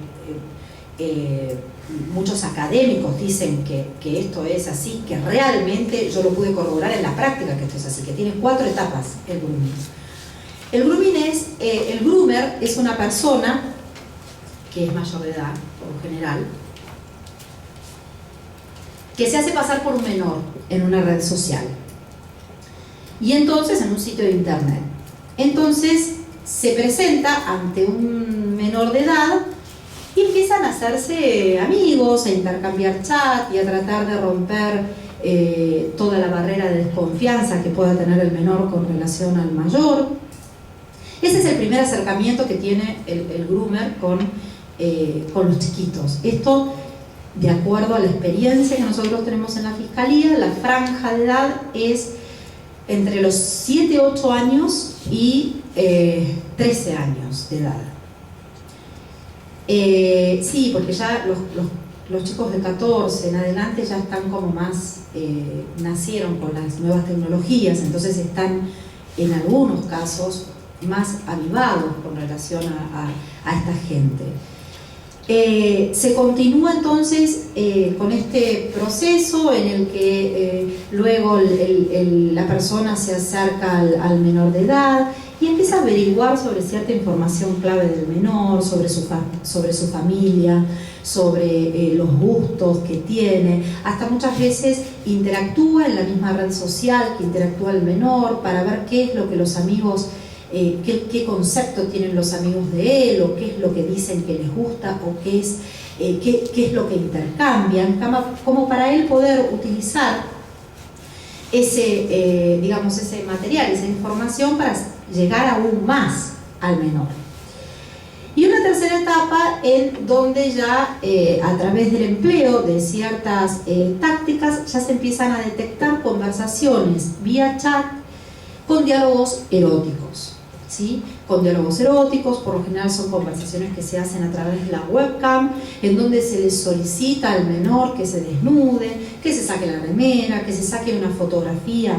muchos académicos dicen que esto es así, que realmente yo lo pude corroborar en la práctica que esto es así, que tiene 4 etapas el grooming. El grooming es, el groomer es una persona que es mayor de edad, por lo general, que se hace pasar por un menor en una red social y entonces en un sitio de internet. Entonces se presenta ante un menor de edad y empiezan a hacerse amigos, a intercambiar chat y a tratar de romper toda la barrera de desconfianza que pueda tener el menor con relación al mayor. Ese es el primer acercamiento que tiene el groomer con los chiquitos. Esto, de acuerdo a la experiencia que nosotros tenemos en la Fiscalía, la franja de edad es entre los 7, 8 años y 13 años de edad. Sí, porque ya los chicos de 14 en adelante ya están como más, nacieron con las nuevas tecnologías, entonces están en algunos casos más avivados con relación a esta gente. Se continúa entonces con este proceso en el que luego la persona se acerca al menor de edad y empieza a averiguar sobre cierta información clave del menor, sobre su familia, sobre los gustos que tiene, hasta muchas veces interactúa en la misma red social que interactúa el menor para ver qué es lo que los amigos, qué concepto tienen los amigos de él, o qué es lo que dicen que les gusta, o qué es lo que intercambian, como para él poder utilizar digamos, ese material, esa información para llegar aún más al menor. Y una tercera etapa en donde ya a través del empleo de ciertas tácticas ya se empiezan a detectar conversaciones vía chat con diálogos eróticos, ¿sí? Con diálogos eróticos, por lo general son conversaciones que se hacen a través de la webcam, en donde se le solicita al menor que se desnude, que se saque la remera, que se saque una fotografía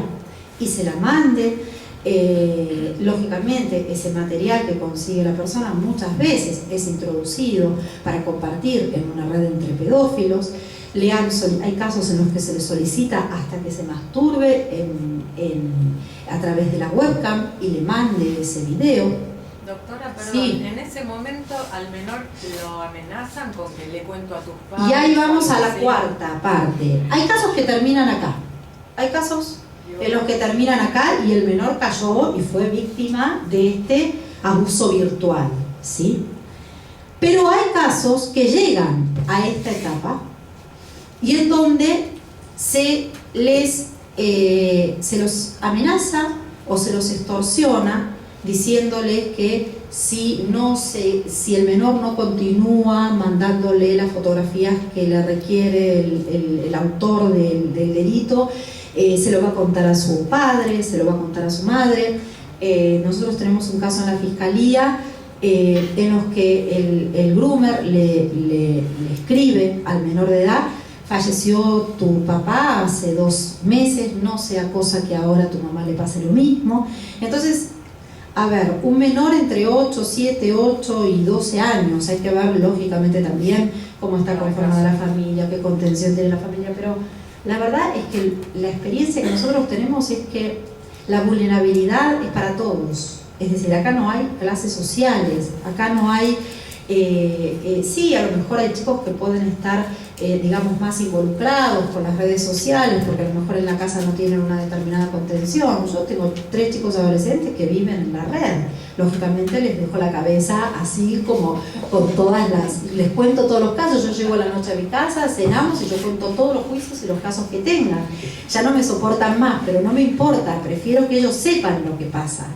y se la mande. Lógicamente ese material que consigue la persona muchas veces es introducido para compartir en una red entre pedófilos. Hay casos en los que se le solicita hasta que se masturbe a través de la webcam y le mande ese video. Doctora, perdón, sí. En ese momento al menor lo amenazan con que le cuento a tus padres. Y ahí vamos a la cuarta parte. Hay casos que terminan acá. Hay casos en los que terminan acá y el menor cayó y fue víctima de este abuso virtual, ¿sí? Pero hay casos que llegan a esta etapa y en donde se los amenaza o se los extorsiona diciéndoles que si el menor no continúa mandándole las fotografías que le requiere el autor del delito, se lo va a contar a su padre, se lo va a contar a su madre. Nosotros tenemos un caso en la Fiscalía en los que el groomer le escribe al menor de edad: falleció tu papá hace 2 meses, no sea cosa que ahora a tu mamá le pase lo mismo. Entonces, a ver, un menor entre 7, 8 y 12 años, hay que ver lógicamente también cómo está conformada la familia, qué contención tiene la familia, pero la verdad es que la experiencia que nosotros tenemos es que la vulnerabilidad es para todos. Es decir, acá no hay clases sociales, acá no hay... sí, a lo mejor hay chicos que pueden estar, digamos, más involucrados con las redes sociales, porque a lo mejor en la casa no tienen una determinada contención. Yo tengo 3 chicos adolescentes que viven en la red. Lógicamente les dejo la cabeza así como con todas les cuento todos los casos. Yo llego a la noche a mi casa, cenamos y yo cuento todos los juicios y los casos que tengan. Ya no me soportan más, pero no me importa, prefiero que ellos sepan lo que pasa.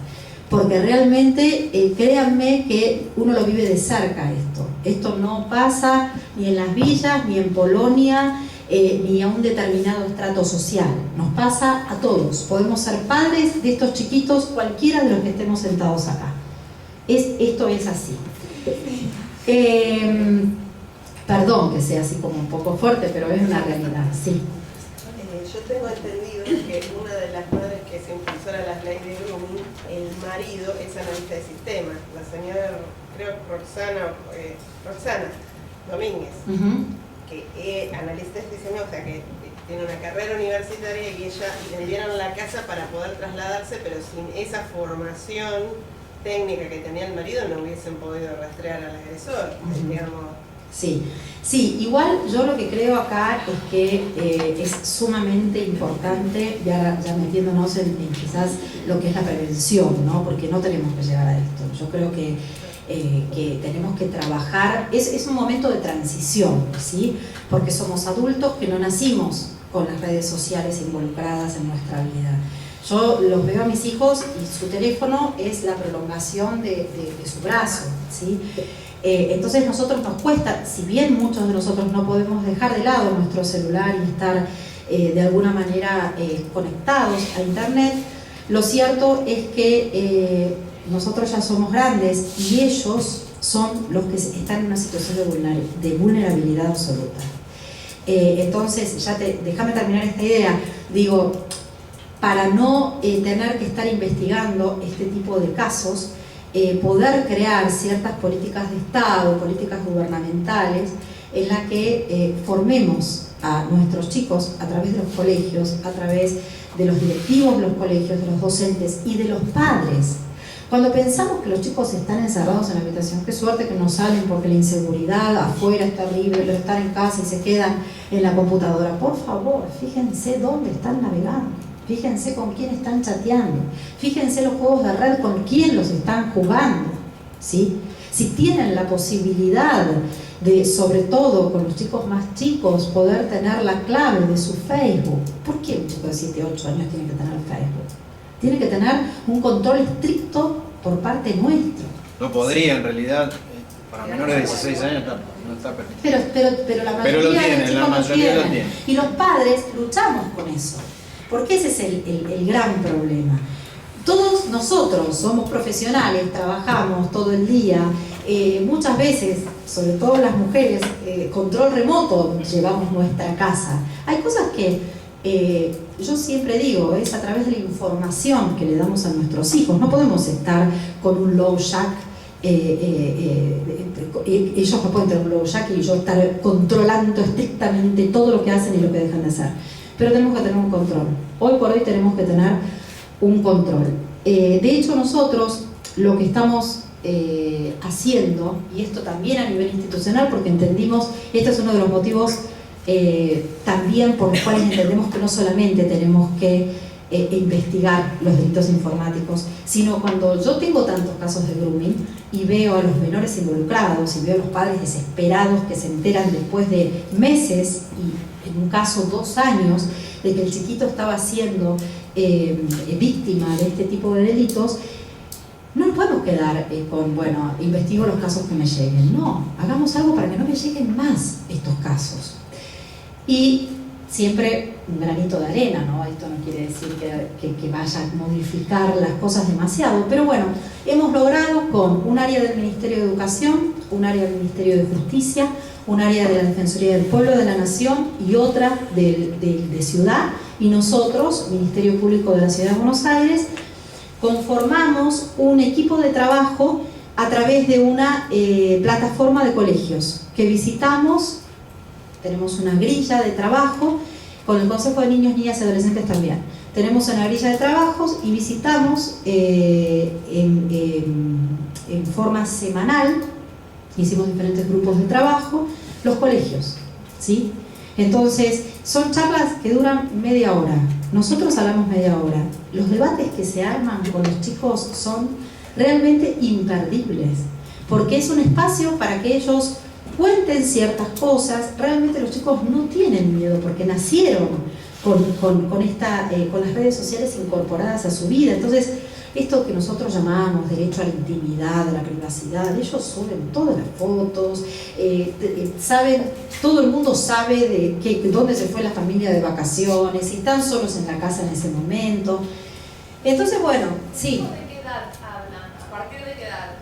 Porque realmente, créanme que uno lo vive de cerca esto. Esto no pasa ni en las villas, ni en Polonia, ni a un determinado estrato social. Nos pasa a todos. Podemos ser padres de estos chiquitos, cualquiera de los que estemos sentados acá. Esto es así. Perdón que sea así como un poco fuerte, pero es una realidad, sí. Yo tengo entendido que una de las madres que es impulsora de las leyes de grooming, el marido es analista de sistemas, la señora, creo, Roxana Domínguez, que es analista de sistemas, o sea que tiene una carrera universitaria y ella le enviaron la casa para poder trasladarse, pero sin esa formación técnica que tenía el marido no hubiesen podido rastrear al agresor, digamos. Sí, igual yo lo que creo acá es que es sumamente importante, ya metiéndonos en quizás lo que es la prevención, ¿no? Porque no tenemos que llegar a esto. Yo creo que tenemos que trabajar, es un momento de transición, ¿sí? Porque somos adultos que no nacimos con las redes sociales involucradas en nuestra vida. Yo los veo a mis hijos y su teléfono es la prolongación de su brazo, ¿sí? Entonces nosotros nos cuesta, si bien muchos de nosotros no podemos dejar de lado nuestro celular y estar de alguna manera conectados a internet, lo cierto es que nosotros ya somos grandes y ellos son los que están en una situación de vulnerabilidad absoluta. Entonces, déjame terminar esta idea, digo, para no tener que estar investigando este tipo de casos, poder crear ciertas políticas de Estado, políticas gubernamentales, en las que formemos a nuestros chicos a través de los colegios, a través de los directivos de los colegios, de los docentes y de los padres. Cuando pensamos que los chicos están encerrados en la habitación, qué suerte que no salen porque la inseguridad afuera es terrible, lo están en casa y se quedan en la computadora. Por favor, fíjense dónde están navegando. Fíjense con quién están chateando, fíjense los juegos de red con quién los están jugando, ¿sí? Si tienen la posibilidad de, sobre todo con los chicos más chicos, poder tener la clave de su Facebook. ¿Por qué un chico de 7, 8 años tiene que tener Facebook? Tiene que tener un control estricto por parte nuestro. No podría, en realidad, para menores de 16 años no está permitido. Pero la mayoría de chicos lo tienen. Y los padres luchamos con eso. Porque ese es el gran problema. Todos nosotros somos profesionales, trabajamos todo el día, muchas veces, sobre todo las mujeres, control remoto llevamos nuestra casa. Hay cosas que yo siempre digo, es a través de la información que le damos a nuestros hijos. No podemos estar con un low jack, ellos no pueden tener un low jack y yo estar controlando estrictamente todo lo que hacen y lo que dejan de hacer. Pero tenemos que tener un control. Hoy por hoy tenemos que tener un control. De hecho, nosotros lo que estamos haciendo, y esto también a nivel institucional, porque entendimos, este es uno de los motivos también por los cuales entendemos que no solamente tenemos que investigar los delitos informáticos, sino cuando yo tengo tantos casos de grooming y veo a los menores involucrados y veo a los padres desesperados que se enteran después de meses y en un caso 2 años de que el chiquito estaba siendo víctima de este tipo de delitos, no nos podemos quedar con, bueno, investigo los casos que me lleguen. No, hagamos algo para que no me lleguen más estos casos. Y siempre un granito de arena, ¿no? Esto no quiere decir que vaya a modificar las cosas demasiado, pero bueno, hemos logrado con un área del Ministerio de Educación, un área del Ministerio de Justicia, un área de la Defensoría del Pueblo de la Nación y otra de Ciudad, y nosotros, Ministerio Público de la Ciudad de Buenos Aires, conformamos un equipo de trabajo a través de una plataforma de colegios que visitamos. Tenemos una grilla de trabajo con el Consejo de Niños, Niñas y Adolescentes también. Tenemos una grilla de trabajos y visitamos en forma semanal, hicimos diferentes grupos de trabajo, los colegios, ¿sí? Entonces, son charlas que duran media hora. Nosotros hablamos media hora. Los debates que se arman con los chicos son realmente imperdibles, porque es un espacio para que ellos cuenten ciertas cosas. Realmente los chicos no tienen miedo porque nacieron con las redes sociales incorporadas a su vida. Entonces, esto que nosotros llamamos derecho a la intimidad, a la privacidad, ellos suben todas las fotos, saben, todo el mundo sabe de dónde se fue la familia de vacaciones, si están solos en la casa en ese momento. Entonces, bueno, sí. ¿De qué edad hablan? ¿A partir de qué edad?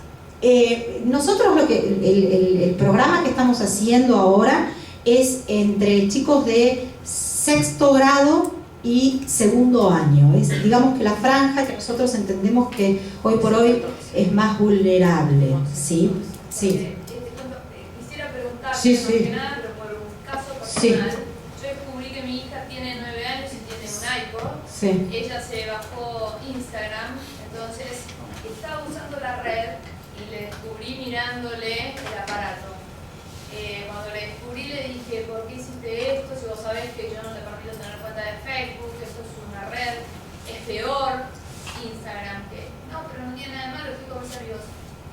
Nosotros el programa que estamos haciendo ahora es entre chicos de sexto grado y segundo año. Es, digamos que la franja que nosotros entendemos que hoy por hoy es más vulnerable. ¿Sí? Sí. Quisiera preguntarte, Sí, más sí. que nada, pero por un caso personal. Yo descubrí que mi hija tiene 9 años y tiene un iPod. Sí. Ella se bajó Instagram, entonces estaba usando la red y le descubrí mirándole el aparato. Cuando le descubrí le dije, ¿por qué hiciste esto? Si vos sabés que yo no te permito tener cuenta de Facebook, esto es una red, es peor Instagram, que no, pero no tiene nada de malo, estoy comercios.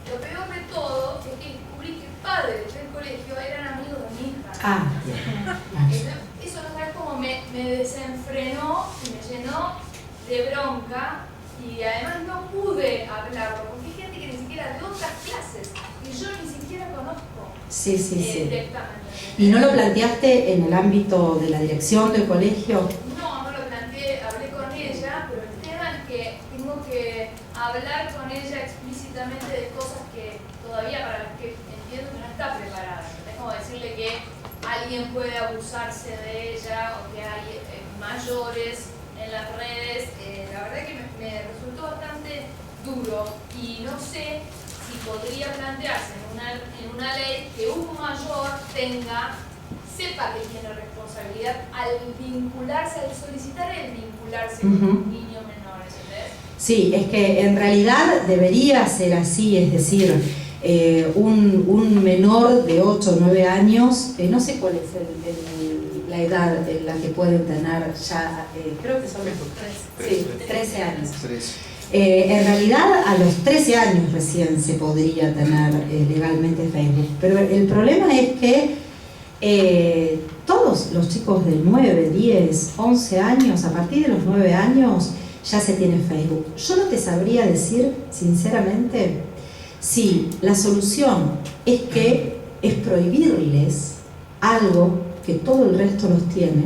Lo peor de todo es que descubrí que padres del colegio eran amigos de mi hija. Eso no sabes cómo me desenfrenó y me llenó de bronca, y además no pude hablarlo, porque hay gente que ni siquiera de otras clases, que yo ni siquiera conozco. Sí. Directamente. ¿Y no lo planteaste en el ámbito de la dirección del colegio? No lo planteé, hablé con ella, pero el tema es que tengo que hablar con ella explícitamente de cosas que todavía para las que entiendo que no está preparada. Es como decirle que alguien puede abusarse de ella o que hay mayores en las redes. La verdad que me resultó bastante duro y no sé si podría plantearse en una ley que un mayor sepa que tiene responsabilidad al vincularse, al solicitar el vincularse con un niño menor, ¿entendés? Sí, es que en realidad debería ser así, es decir, un menor de 8 o 9 años, no sé cuál es la edad en la que pueden tener ya, creo que son 13 años. En realidad a los 13 años recién se podría tener legalmente Facebook, pero el problema es que todos los chicos de 9, 10, 11 años, a partir de los 9 años ya se tiene Facebook. Yo no te sabría decir sinceramente si la solución es prohibirles algo que todo el resto los tiene,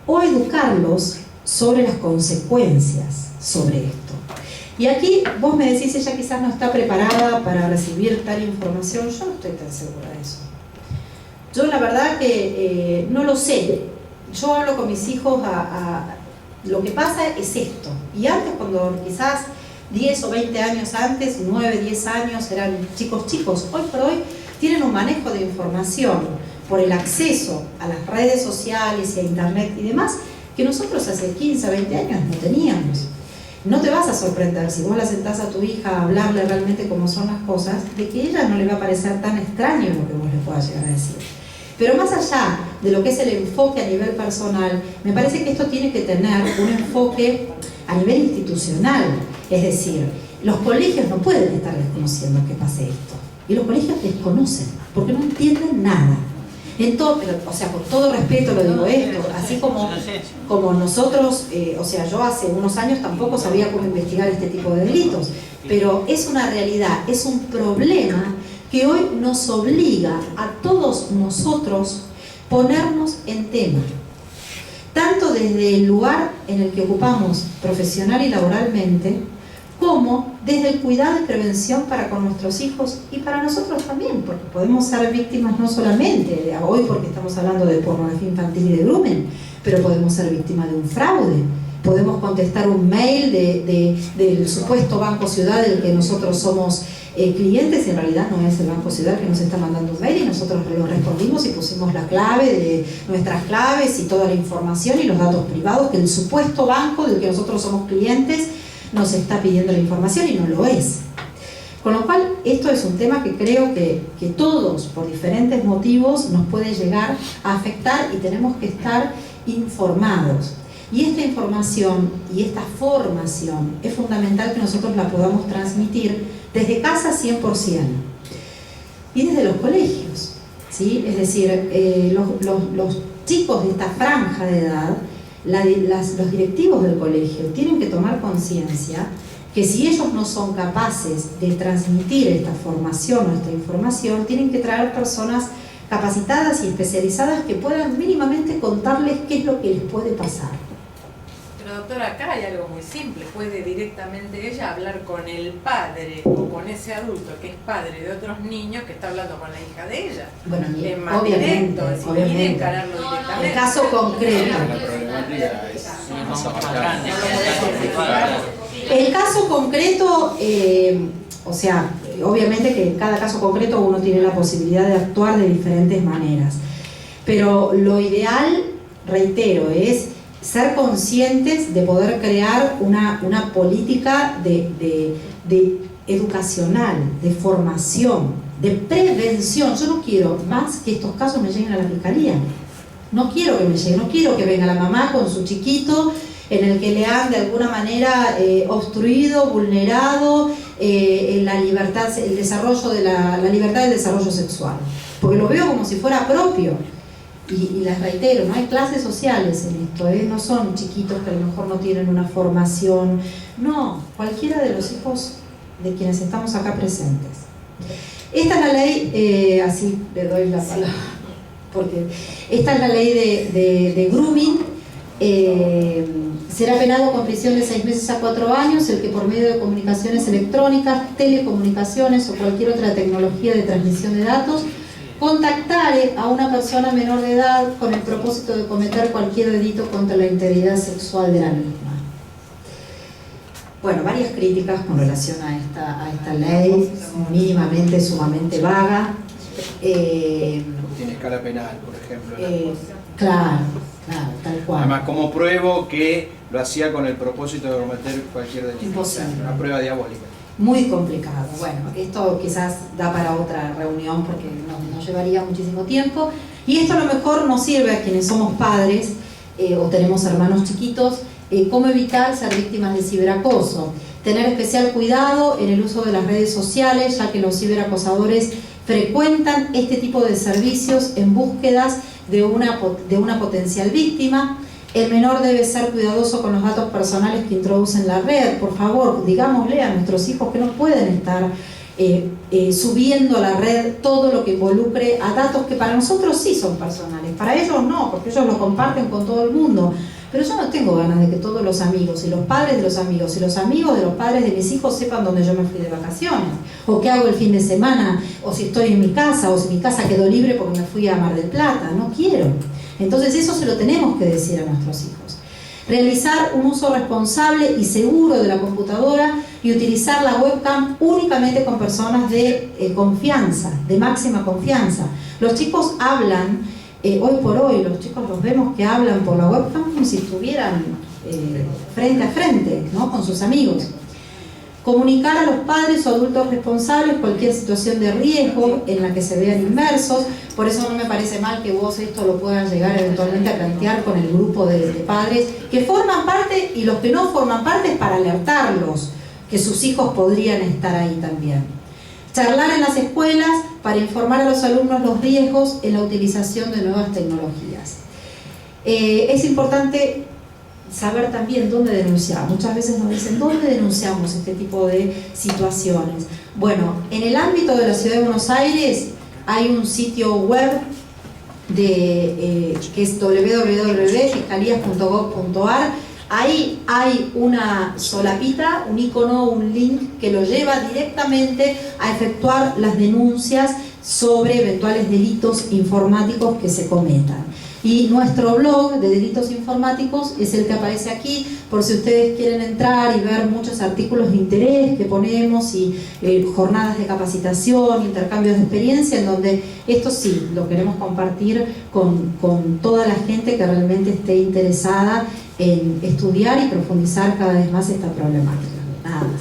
o educarlos sobre las consecuencias sobre esto. Y aquí vos me decís, ella quizás no está preparada para recibir tal información. Yo no estoy tan segura de eso. Yo la verdad que no lo sé. Yo hablo con mis hijos, lo que pasa es esto. Y antes, cuando quizás 10 o 20 años antes, 9, 10 años, eran chicos, hoy por hoy tienen un manejo de información por el acceso a las redes sociales y a internet y demás, que nosotros hace 15, 20 años no teníamos. No te vas a sorprender si vos la sentás a tu hija a hablarle realmente cómo son las cosas, de que a ella no le va a parecer tan extraño lo que vos le puedas llegar a decir. Pero más allá de lo que es el enfoque a nivel personal, me parece que esto tiene que tener un enfoque a nivel institucional. Es decir, los colegios no pueden estar desconociendo que pase esto. Y los colegios desconocen, porque no entienden nada. O sea, con todo respeto lo digo esto, así como nosotros, yo hace unos años tampoco sabía cómo investigar este tipo de delitos, pero es una realidad, es un problema que hoy nos obliga a todos nosotros ponernos en tema, tanto desde el lugar en el que ocupamos profesional y laboralmente, como desde el cuidado y prevención para con nuestros hijos y para nosotros también, porque podemos ser víctimas no solamente hoy porque estamos hablando de pornografía infantil y de grooming, pero podemos ser víctimas de un fraude, podemos contestar un mail del supuesto Banco Ciudad del que nosotros somos clientes, y en realidad no es el Banco Ciudad que nos está mandando un mail, y nosotros lo respondimos y pusimos la clave de nuestras claves y toda la información y los datos privados que el supuesto banco del que nosotros somos clientes nos está pidiendo la información, y no lo es. Con lo cual, esto es un tema que creo que todos, por diferentes motivos, nos puede llegar a afectar, y tenemos que estar informados. Y esta información y esta formación es fundamental que nosotros la podamos transmitir desde casa 100% y desde los colegios, ¿sí? Es decir, los chicos de esta franja de edad, los directivos del colegio tienen que tomar conciencia que si ellos no son capaces de transmitir esta formación o esta información, tienen que traer personas capacitadas y especializadas que puedan mínimamente contarles qué es lo que les puede pasar. Pero doctora, profesora, acá hay algo muy simple, puede directamente ella hablar con el padre o con ese adulto que es padre de otros niños que está hablando con la hija de ella. Bueno, Es más obviamente, directo, si obviamente. quiere encararlo No, no, directamente. El caso concreto. La problemática es más abarcada. El caso concreto, o sea, obviamente que en cada caso concreto uno tiene la posibilidad de actuar de diferentes maneras. Pero lo ideal, reitero, es ser conscientes de poder crear una política de educacional, de formación, de prevención. Yo no quiero más que estos casos me lleguen a la fiscalía. No quiero que me llegue, no quiero que venga la mamá con su chiquito en el que le han de alguna manera obstruido, vulnerado la libertad, el desarrollo de la libertad del desarrollo sexual. Porque lo veo como si fuera propio. Y les reitero, no hay clases sociales en esto, no son chiquitos que a lo mejor no tienen una formación, no, cualquiera de los hijos de quienes estamos acá presentes. Esta es la ley, así le doy la palabra, porque esta es la ley de grooming. Será penado con prisión de 6 meses a 4 años el que por medio de comunicaciones electrónicas, telecomunicaciones o cualquier otra tecnología de transmisión de datos contactare a una persona menor de edad con el propósito de cometer cualquier delito contra la integridad sexual de la misma. Bueno, varias críticas con relación a esta ley, mínimamente, sumamente vaga. Tiene escala penal, por ejemplo. Claro, tal cual. Además, ¿cómo pruebo que lo hacía con el propósito de cometer cualquier delito? Imposible. Una prueba diabólica. Muy complicado. Bueno, esto quizás da para otra reunión porque nos llevaría muchísimo tiempo. Y esto a lo mejor nos sirve a quienes somos padres o tenemos hermanos chiquitos, cómo evitar ser víctimas de ciberacoso. Tener especial cuidado en el uso de las redes sociales, ya que los ciberacosadores frecuentan este tipo de servicios en búsquedas de una potencial víctima. El menor debe ser cuidadoso con los datos personales que introduce en la red. Por favor, digámosle a nuestros hijos que no pueden estar subiendo a la red todo lo que involucre a datos que para nosotros sí son personales. Para ellos no, porque ellos lo comparten con todo el mundo. Pero yo no tengo ganas de que todos los amigos y los padres de los amigos y los amigos de los padres de mis hijos sepan dónde yo me fui de vacaciones, o qué hago el fin de semana, o si estoy en mi casa, o si mi casa quedó libre porque me fui a Mar del Plata. No quiero. Entonces eso se lo tenemos que decir a nuestros hijos. Realizar un uso responsable y seguro de la computadora y utilizar la webcam únicamente con personas de confianza, de máxima confianza. Los chicos hablan, hoy por hoy los chicos los vemos que hablan por la webcam como si estuvieran frente a frente, ¿no? Con sus amigos. Comunicar a los padres o adultos responsables cualquier situación de riesgo en la que se vean inmersos. Por eso no me parece mal que vos esto lo puedas llegar eventualmente a plantear con el grupo de padres que forman parte y los que no forman parte, para alertarlos que sus hijos podrían estar ahí también. Charlar en las escuelas para informar a los alumnos los riesgos en la utilización de nuevas tecnologías. Es importante saber también dónde denunciar. Muchas veces nos dicen, ¿dónde denunciamos este tipo de situaciones? Bueno, en el ámbito de la Ciudad de Buenos Aires hay un sitio web que es www.fiscalías.gov.ar. Ahí hay una solapita, un icono, un link que lo lleva directamente a efectuar las denuncias sobre eventuales delitos informáticos que se cometan. Y nuestro blog de delitos informáticos es el que aparece aquí, por si ustedes quieren entrar y ver muchos artículos de interés que ponemos y jornadas de capacitación, intercambios de experiencia, en donde esto sí lo queremos compartir con toda la gente que realmente esté interesada en estudiar y profundizar cada vez más esta problemática. Nada más.